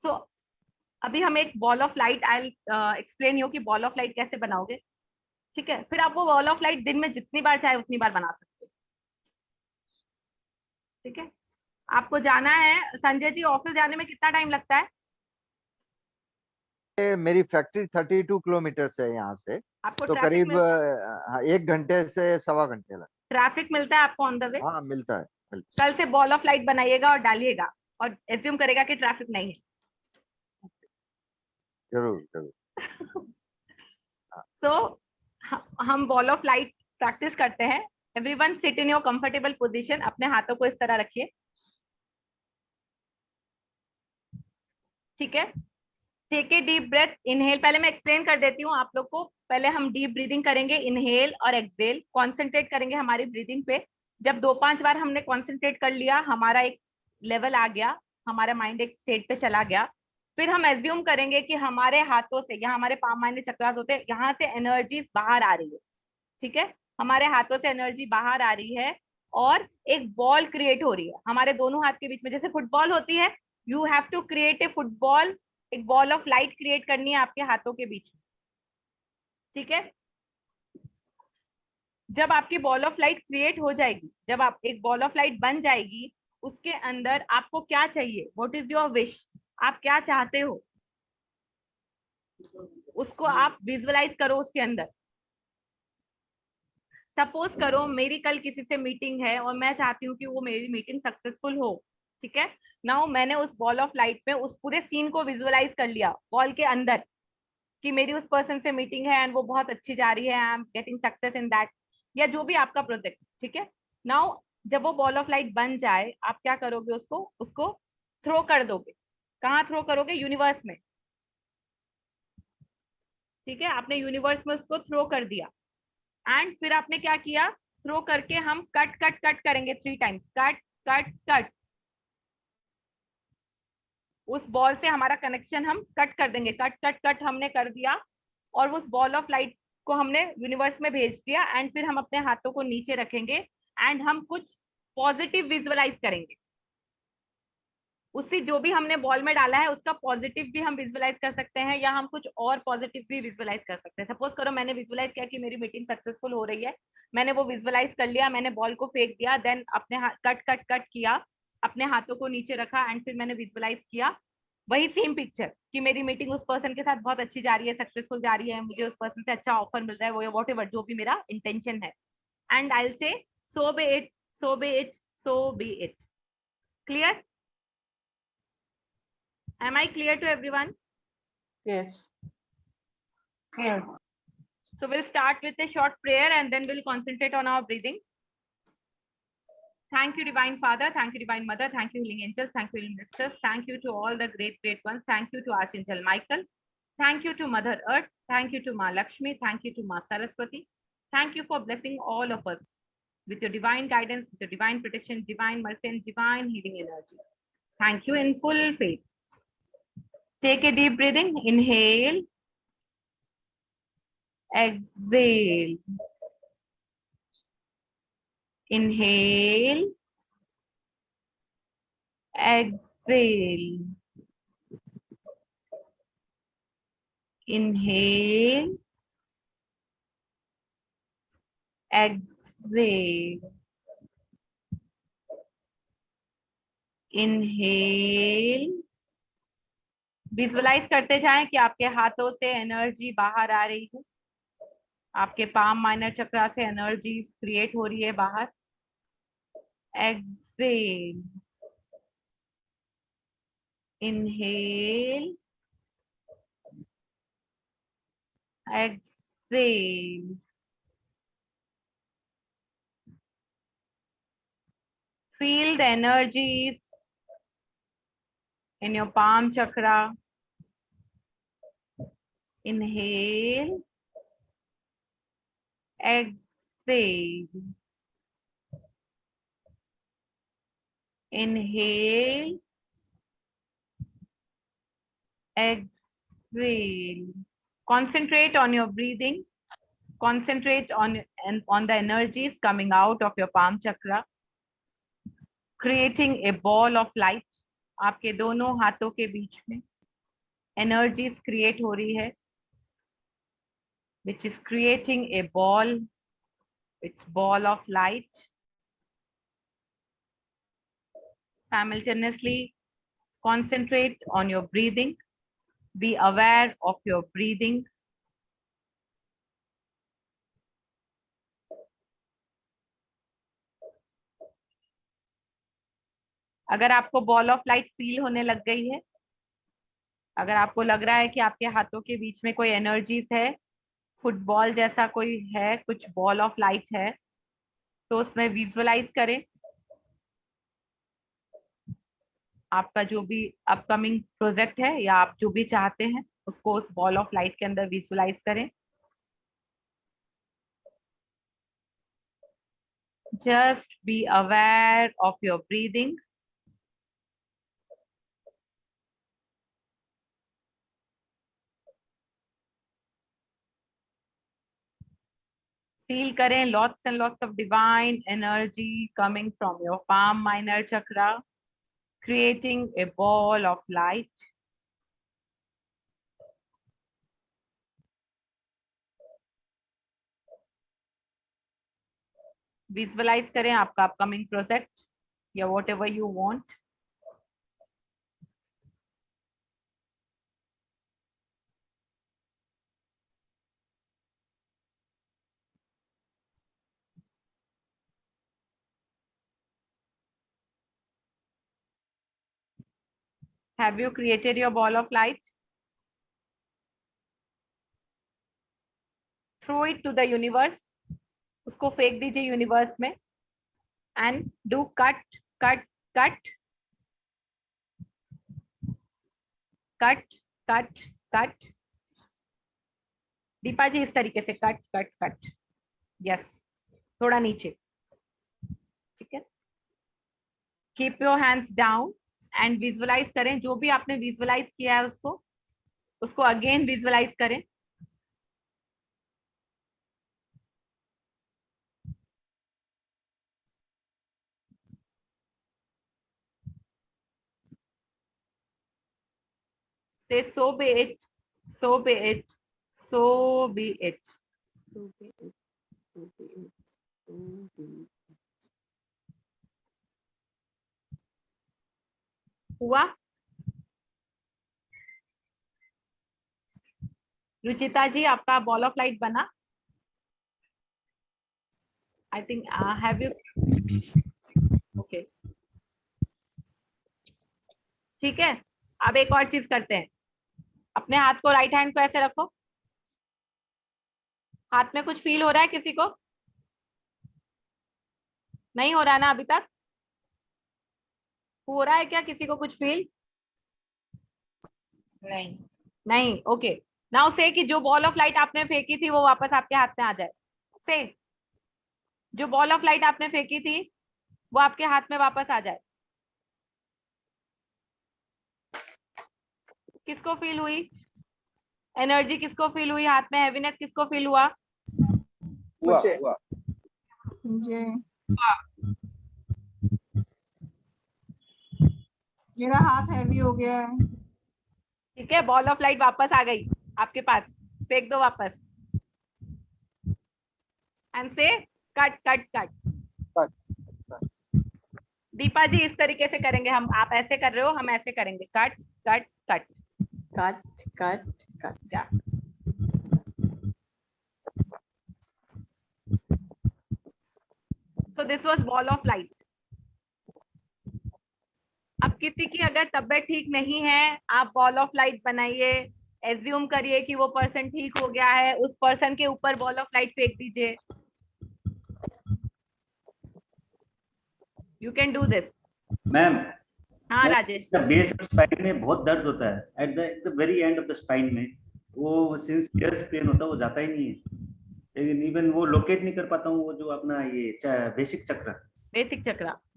सो अभी हम एक ball of light, I explain you कि बॉल ऑफ लाइट कैसे बनाओगे। ठीक है, फिर आप वो बॉल ऑफ लाइट दिन में जितनी बार चाहे उतनी बार बना सकते हो। ठीक है, आपको जाना है संजय जी, ऑफिस जाने में कितना टाइम लगता है? मेरी फैक्ट्री 32 किलोमीटर से है यहाँ से, आपको तो ट्रैफिक करीब 1 घंटे से 1.25 घंटे लगता ट्रैफिक मिलता है आपको ऑन द वे? है। हाँ मिलता है। कल से बॉल ऑफ लाइट बनाइएगा और डालिएगा, और एज्यूम करेगा कि ट्रैफिक नहीं है। जरूर जरूर। सो हम बॉल ऑफ लाइट प्रैक्टिस करते हैं। Everyone sit in your comfortable position, अपने हाथों को इस तरह रखिए। ठीक है, take a deep breath, inhale. पहले मैं एक्सप्लेन कर देती हूँ आप लोग को। पहले हम डीप ब्रीदिंग करेंगे, इनहेल और एक्सहेल, कॉन्सेंट्रेट करेंगे हमारी ब्रीदिंग पे। जब 2-5 बार हमने कॉन्सेंट्रेट कर लिया, हमारा एक लेवल आ गया, हमारा माइंड एक स्टेट पे चला गया, फिर हम एज्यूम करेंगे कि हमारे हाथों से, यहाँ हमारे पाम माइंड चक्रास होते हैं, यहाँ से एनर्जीज बाहर आ रही है। ठीक है, हमारे हाथों से एनर्जी बाहर आ रही है और एक बॉल क्रिएट हो रही है हमारे दोनों हाथ के बीच में, जैसे फुटबॉल होती है। You have to create a football, एक बॉल ऑफ लाइट क्रिएट करनी है आपके हाथों के बीच में। ठीक है, जब आपकी बॉल ऑफ लाइट क्रिएट हो जाएगी, जब आप एक बॉल ऑफ लाइट बन जाएगी, उसके अंदर आपको क्या चाहिए, व्हाट इज योर विश, आप क्या चाहते हो, उसको आप विजुअलाइज करो उसके अंदर। सपोज करो मेरी कल किसी से मीटिंग है और मैं चाहती हूँ कि वो मेरी मीटिंग सक्सेसफुल हो। ठीक है, नाउ मैंने उस बॉल ऑफ लाइट में उस पूरे सीन को विजुअलाइज कर लिया बॉल के अंदर, कि मेरी उस पर्सन से मीटिंग है एंड वो बहुत अच्छी जा रही है, I am getting success in that, या जो भी आपका प्रोजेक्ट। ठीक है, नाउ जब वो बॉल ऑफ लाइट बन जाए, आप क्या करोगे, उसको थ्रो कर दोगे। कहाँ थ्रो करोगे? यूनिवर्स में। ठीक है, आपने यूनिवर्स में उसको थ्रो कर दिया, एंड फिर आपने क्या किया, थ्रो करके हम कट कट कट करेंगे 3 टाइम्स, कट कट कट। उस बॉल से हमारा कनेक्शन हम कट कर देंगे, कट कट कट हमने कर दिया, और उस बॉल ऑफ लाइट को हमने यूनिवर्स में भेज दिया। एंड फिर हम अपने हाथों को नीचे रखेंगे एंड हम कुछ पॉजिटिव विजुअलाइज करेंगे। उसी जो भी हमने बॉल में डाला है उसका पॉजिटिव भी हम विजुअलाइज कर सकते हैं, या हम कुछ और पॉजिटिव भी विजुअलाइज कर सकते हैं। सपोज करो मैंने विजुअलाइज किया कि मेरी मीटिंग सक्सेसफुल हो रही है, मैंने वो विजुअलाइज कर लिया, मैंने बॉल को फेंक दिया, देन अपने कट कट कट किया, अपने हाथों को नीचे रखा एंड फिर मैंने विजुअलाइज किया वही सेम पिक्चर कि मेरी मीटिंग उस पर्सन के साथ बहुत अच्छी जा रही है, सक्सेसफुल जा रही है, मुझे उस पर्सन से अच्छा ऑफर मिल रहा है, वो वॉट एवर जो भी मेरा इंटेंशन है, and I will say so be it, so be it, so be it. Clear? Am I clear to everyone? Yes. Clear. So we'll start with a short prayer and then we'll concentrate on our breathing. Thank you, Divine Father. Thank you, Divine Mother. Thank you, Healing Angels. Thank you, Healing Misters. Thank you to all the great, great ones. Thank you to Archangel Michael. Thank you to Mother Earth. Thank you to Ma Lakshmi. Thank you to Ma Saraswati. Thank you for blessing all of us with your divine guidance, with your divine protection, divine mercy, and divine healing energy. Thank you in full faith. Take a deep breathing. Inhale. Exhale. Inhale. Exhale. Inhale. Exhale. Inhale. Visualize करते जाएं कि आपके हाथों से एनर्जी बाहर आ रही है, आपके पाम माइनर चक्रा से एनर्जी क्रिएट हो रही है बाहर। Exhale, inhale, exhale, feel the energies in your palm chakra. Inhale, exhale. Inhale, exhale. Concentrate on your breathing. Concentrate on the energies coming out of your palm chakra, creating a ball of light. आपके दोनों हाथों के बीच में energies create हो रही है, which is creating a ball. It's ball of light. Simultaneously, concentrate on your breathing. Be aware of your breathing. अगर आपको बॉल ऑफ लाइट फील होने लग गई है, अगर आपको लग रहा है कि आपके हाथों के बीच में कोई एनर्जीज है, फुटबॉल जैसा कोई है, कुछ बॉल ऑफ लाइट है, तो उसमें विजुअलाइज करें आपका जो भी अपकमिंग प्रोजेक्ट है या आप जो भी चाहते हैं उसको उस बॉल ऑफ लाइट के अंदर विजुअलाइज करें। Just be aware of your breathing. Feel करें lots and lots of divine energy coming from your palm minor chakra, creating a ball of light. Visualize करें आपका upcoming project या whatever you want. Have you created your ball of light? Throw it to the universe. उसको फेंक दीजिए यूनिवर्स में। And do cut, cut, cut, cut, cut, cut. Deepa जी इस तरीके से कट कट कट। यस, थोड़ा नीचे, ठीक है। Keep your hands down and visualize करें जो भी आपने विजुअलाइज किया है उसको अगेन विजुअलाइज करें। Say so be it, so be it, so be it. हुआ? रुचिता जी, आपका बॉल ऑफ लाइट बना? I think have you? Okay, ठीक है। अब एक और चीज करते हैं, अपने हाथ को, राइट हैंड को ऐसे रखो। हाथ में कुछ फील हो रहा है किसी को? नहीं हो रहा ना अभी तक? हो रहा है क्या किसी को कुछ फील? नहीं, नहीं। ओके, नाउ से कि जो बॉल ऑफ लाइट आपने फेंकी थी वो वापस आपके हाथ में आ जाए। से जो बॉल ऑफ लाइट आपने फेंकी थी वो आपके हाथ में वापस आ जाए। किसको फील हुई एनर्जी? किसको फील हुई हाथ में? हैवीनेस किसको फील हुआ? हुआ। मुझे मेरा हाथ हैवी हो गया है। ठीक है, बॉल ऑफ लाइट वापस आ गई आपके पास, फेंक दो वापस। एंड से कट कट कट। दीपा जी, इस तरीके से करेंगे हम। आप ऐसे कर रहे हो, हम ऐसे करेंगे। Cut cut cut cut cut cut. या so this was ball of light. अब किसी की अगर तबीयत ठीक नहीं है, आप बॉल ऑफ लाइट बनाइए, एज्यूम करिए कि वो पर्सन ठीक हो गया है, उस पर्सन के ऊपर बॉल ऑफ लाइट फेंक दीजिए। You can do this. Ma'am, हाँ राजेश। बेस ऑफ स्पाइन में बहुत दर्द होता है, at the very end of the spine में वो सिंस इयर्स पेन होता है, वो जाता ही नहीं है। लेकिन इवन वो लोकेट नहीं कर पाता हूँ, वो जो अपना ये बेसिक चक्र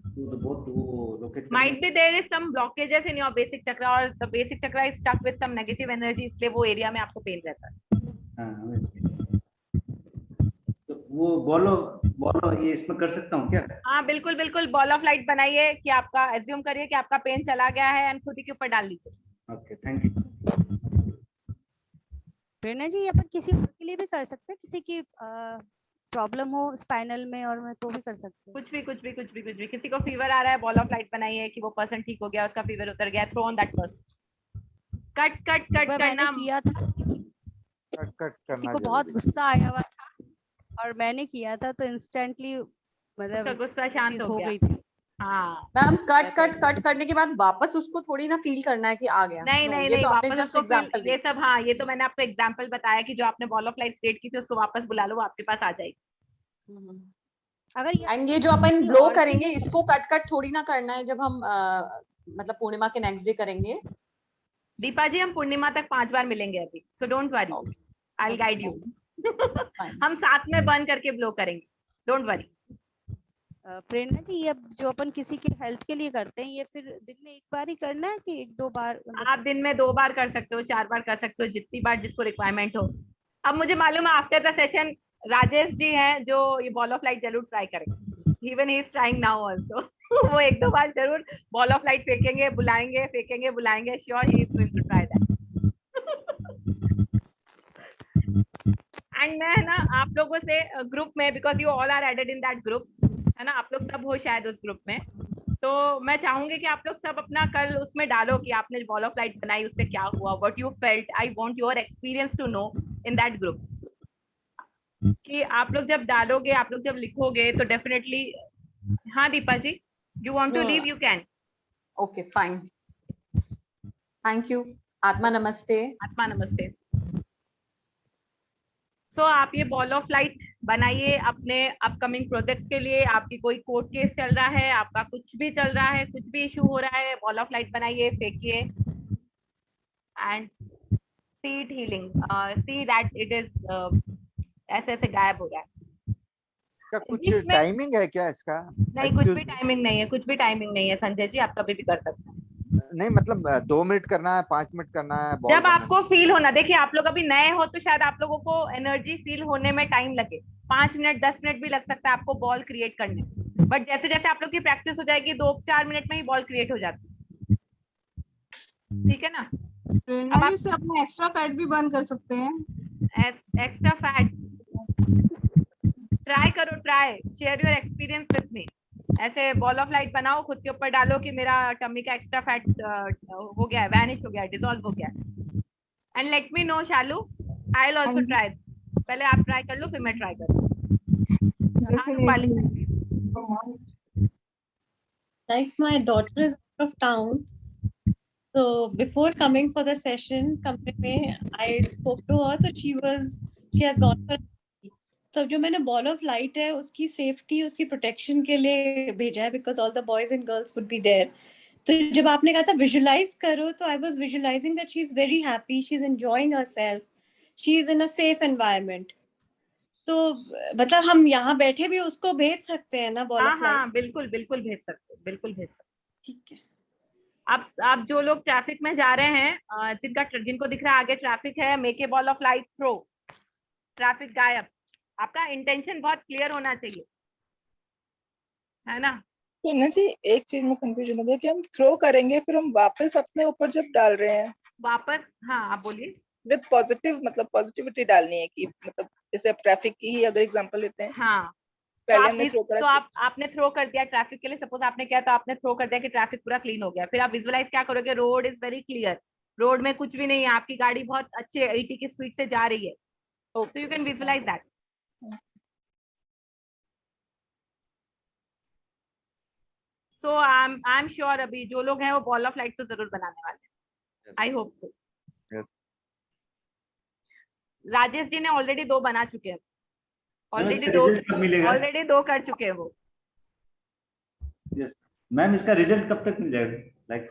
तो बहुत वो locate might be there is some blockages in your basic chakra or the basic chakra is stuck with some negative energy, इसलिए वो एरिया में आपको पेन रहता है। हाँ, तो वो बोलो ये इसमें कर सकता हूँ क्या? हाँ बिल्कुल बिल्कुल, बॉल ऑफ लाइट बनाइए कि आपका, एज्यूम करिए कि आपका पेन चला गया है एंड खुद ही के ऊपर डाल लीजिए। Okay, thank you. Prerna ji, ये अपन किसी और के लिए भी कर सकते हैं, किसी की प्रॉब्लम हो स्पाइनल में और मैं तो भी कर सकते हैं। कुछ भी। किसी को फीवर आ रहा है, बॉल ऑफ लाइट बनाइए कि वो पर्सन ठीक हो गया, उसका फीवर उतर गया, throw on that person. Cut cut cut करना किया था, कट करना किसी को बहुत गुस्सा आया हुआ था और मैंने किया था तो इंस्टेंटली मतलब गुस्सा शांत हो गई गया। थी। हाँ मैम, कट करने के बाद वापस उसको थोड़ी ना फील करना है कि आ गया। नहीं नहीं ये नहीं, तो आपने वापस जस्ट उसको एग्जांपल ये सब, हाँ ये तो मैंने आपको एग्जांपल बताया कि जो आपने बॉल ऑफ लाइट क्रिएट की थी उसको वापस बुला लो, वो आपके पास आ जाएगी। अगर एंड ये जो अपन ब्लो करेंगे इसको कट थोड़ी ना करना है जब हम मतलब पूर्णिमा के नेक्स्ट डे करेंगे। दीपा जी, हम पूर्णिमा तक 5 बार मिलेंगे अभी, so don't worry, I will guide you. हम साथ में बर्न करके ब्लो करेंगे, डोंट वरी। प्रेरणा जी, ये जो अपन किसी की हेल्थ के लिए करते हैं, ये फिर दिन में एक बार ही करना है कि 1-2 बार? आप दिन में 2 बार कर सकते हो, 4 बार कर सकते हो, जितनी बार जिसको रिक्वायरमेंट हो। अब मुझे मालूम है after the session Rajesh ji हैं जो ये बॉल ऑफ लाइट जरूर ट्राई करेंगे, even he is trying now also. वो 1-2 बार जरूर बॉल ऑफ लाइट फेंकेंगे, बुलाएंगे, फेंकेंगे, बुलाएंगे, sure he is going to try that. And मैं ना आप लोगों से ग्रुप में, because you all are added in that group, है ना, आप लोग सब हो शायद उस ग्रुप में, तो मैं चाहूंगी कि आप लोग सब अपना कल उसमें डालो कि आपने बॉल ऑफ लाइट बनाई, उससे क्या हुआ, what you felt. I want your experience to know in that group, कि आप लोग जब डालोगे, आप लोग जब लिखोगे तो डेफिनेटली। हाँ Deepa ji, you want to leave, you can. Okay, fine, thank you. आत्मा नमस्ते। आत्मा नमस्ते। सो आप ये बॉल ऑफ लाइट बनाइए अपने अपकमिंग प्रोजेक्ट्स के लिए। आपकी कोई कोर्ट केस चल रहा है, आपका कुछ भी चल रहा है, कुछ भी इशू हो रहा है, बॉल ऑफ लाइट बनाइए, फेंकिए and see it healing, see that it is ऐसे ऐसे गायब हो रहा है। क्या कुछ टाइमिंग है क्या इसका? नहीं, कुछ भी टाइमिंग नहीं है, कुछ भी टाइमिंग नहीं है संजय जी, आप कभी भी कर सकते हैं। नहीं मतलब 2 मिनट करना है, 5 मिनट करना है? जब आपको फील होना, देखिए आप लोग अभी नए हो तो शायद आप लोगों को एनर्जी फील होने में टाइम लगे, 5 मिनट 10 मिनट भी लग सकता है आपको बॉल क्रिएट करने में, बट जैसे जैसे आप लोग की प्रैक्टिस हो जाएगी 2-4 मिनट में ही बॉल क्रिएट हो जाती है, ठीक है ना? प्रेरणा जी इससे अपना एक्स्ट्रा फैट भी बर्न कर सकते हैं। एक्स्ट्रा फैट ट्राई करो, try share your experience with me. ऐसे बॉल ऑफ लाइट बनाओ, खुद के ऊपर डालो कि मेरा टमी का एक्स्ट्रा फैट हो गया है, वैनिश हो गया है, डिसॉल्व हो गया है, and let me know Shalu, I will also try. पहले आप ट्राई कर लो, फिर मैं ट्राई करूँ। Like my daughter is out of town, so before coming for the session, कमरे में I spoke to her, so she has gone for. तो जो मैंने बॉल ऑफ लाइट है उसकी सेफ्टी, उसकी प्रोटेक्शन के लिए भेजा है, because all the boys and girls would be there. तो जब आपने कहा था विजुलाइज करो, तो I was visualizing that she is very happy, she is enjoying herself, she is in a safe environment. तो मतलब हम यहाँ बैठे भी उसको भेज सकते हैं ना बॉल ऑफ लाइट? हाँ, बिल्कुल बिल्कुल भेज सकते, बिल्कुल भेज सकते। ठीक है। आप जो लोग ट्रैफिक में जा रहे हैं, जिनको दिख रहा है आगे ट्रैफिक है, make a ball of light throw, traffic गायब। आपका इंटेंशन बहुत क्लियर होना चाहिए, है ना? तो ना जी एक चीज में कंफ्यूजन हो गया कि हम थ्रो करेंगे फिर हम वापस अपने ऊपर जब डाल रहे हैं वापस, हाँ आप बोलिए। विद पॉजिटिव, मतलब पॉजिटिविटी डालनी है कि मतलब जैसे अब ट्रैफिक की ही अगर एग्जांपल लेते हैं, हाँ, पहले हमने थ्रो करा, तो आपने थ्रो कर दिया ट्रैफिक के लिए, सपोज आपने किया, तो आपने थ्रो कर दिया कि ट्रैफिक पूरा क्लीन हो गया। फिर आप विजुअलाइज क्या करोगे? Road is very clear, road में कुछ भी नहीं है, आपकी गाड़ी बहुत अच्छे 80 की स्पीड से जा रही है, तो you can visualize that. So I am sure अभी जो लोग हैं वो बॉल ऑफ लाइट तो जरूर बनाने वाले हैं, I hope so. Rajesh ji ने ऑलरेडी 2 बना चुके हैं, ऑलरेडी 2 कर चुके हैं वो। यस मैम, इसका रिजल्ट कब तक मिल जाएगा? लाइक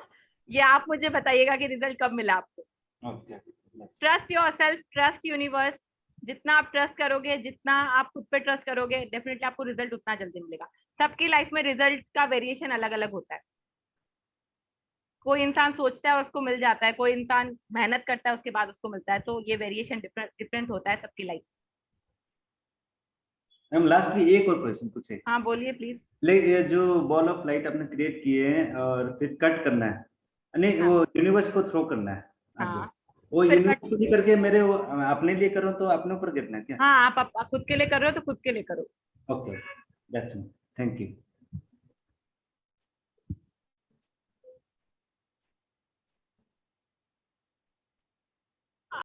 ये आप मुझे बताइएगा कि रिजल्ट कब मिला आपको। Okay, trust yourself, trust universe. जितना आप ट्रस्ट करोगे, जितना आप खुद पे ट्रस्ट करोगे, डेफिनेटली आपको रिजल्ट उतना जल्दी मिलेगा। सबकी लाइफ में रिजल्ट का वेरिएशन अलग अलग होता है। कोई इंसान सोचता है उसको मिल जाता है, कोई इंसान मेहनत करता है उसके बाद उसको मिलता है, तो ये वेरिएशन डिफरेंट होता है सबकी लाइफ। मैम लास्टली एक और क्वेश्चन पूछे। हाँ बोलिए प्लीज। ये जो बॉल ऑफ लाइट आपने क्रिएट किए हैं और फिर कट करना है, नहीं हाँ। वो यूनिवर्स को थ्रो करना है, हाँ। वो यूनिवर्स को भी करके मेरे वो अपने लिए करो तो अपने ऊपर गिरना है क्या? हाँ, आप खुद के लिए कर रहे हो तो खुद के लिए करो। Okay, that's it, thank you.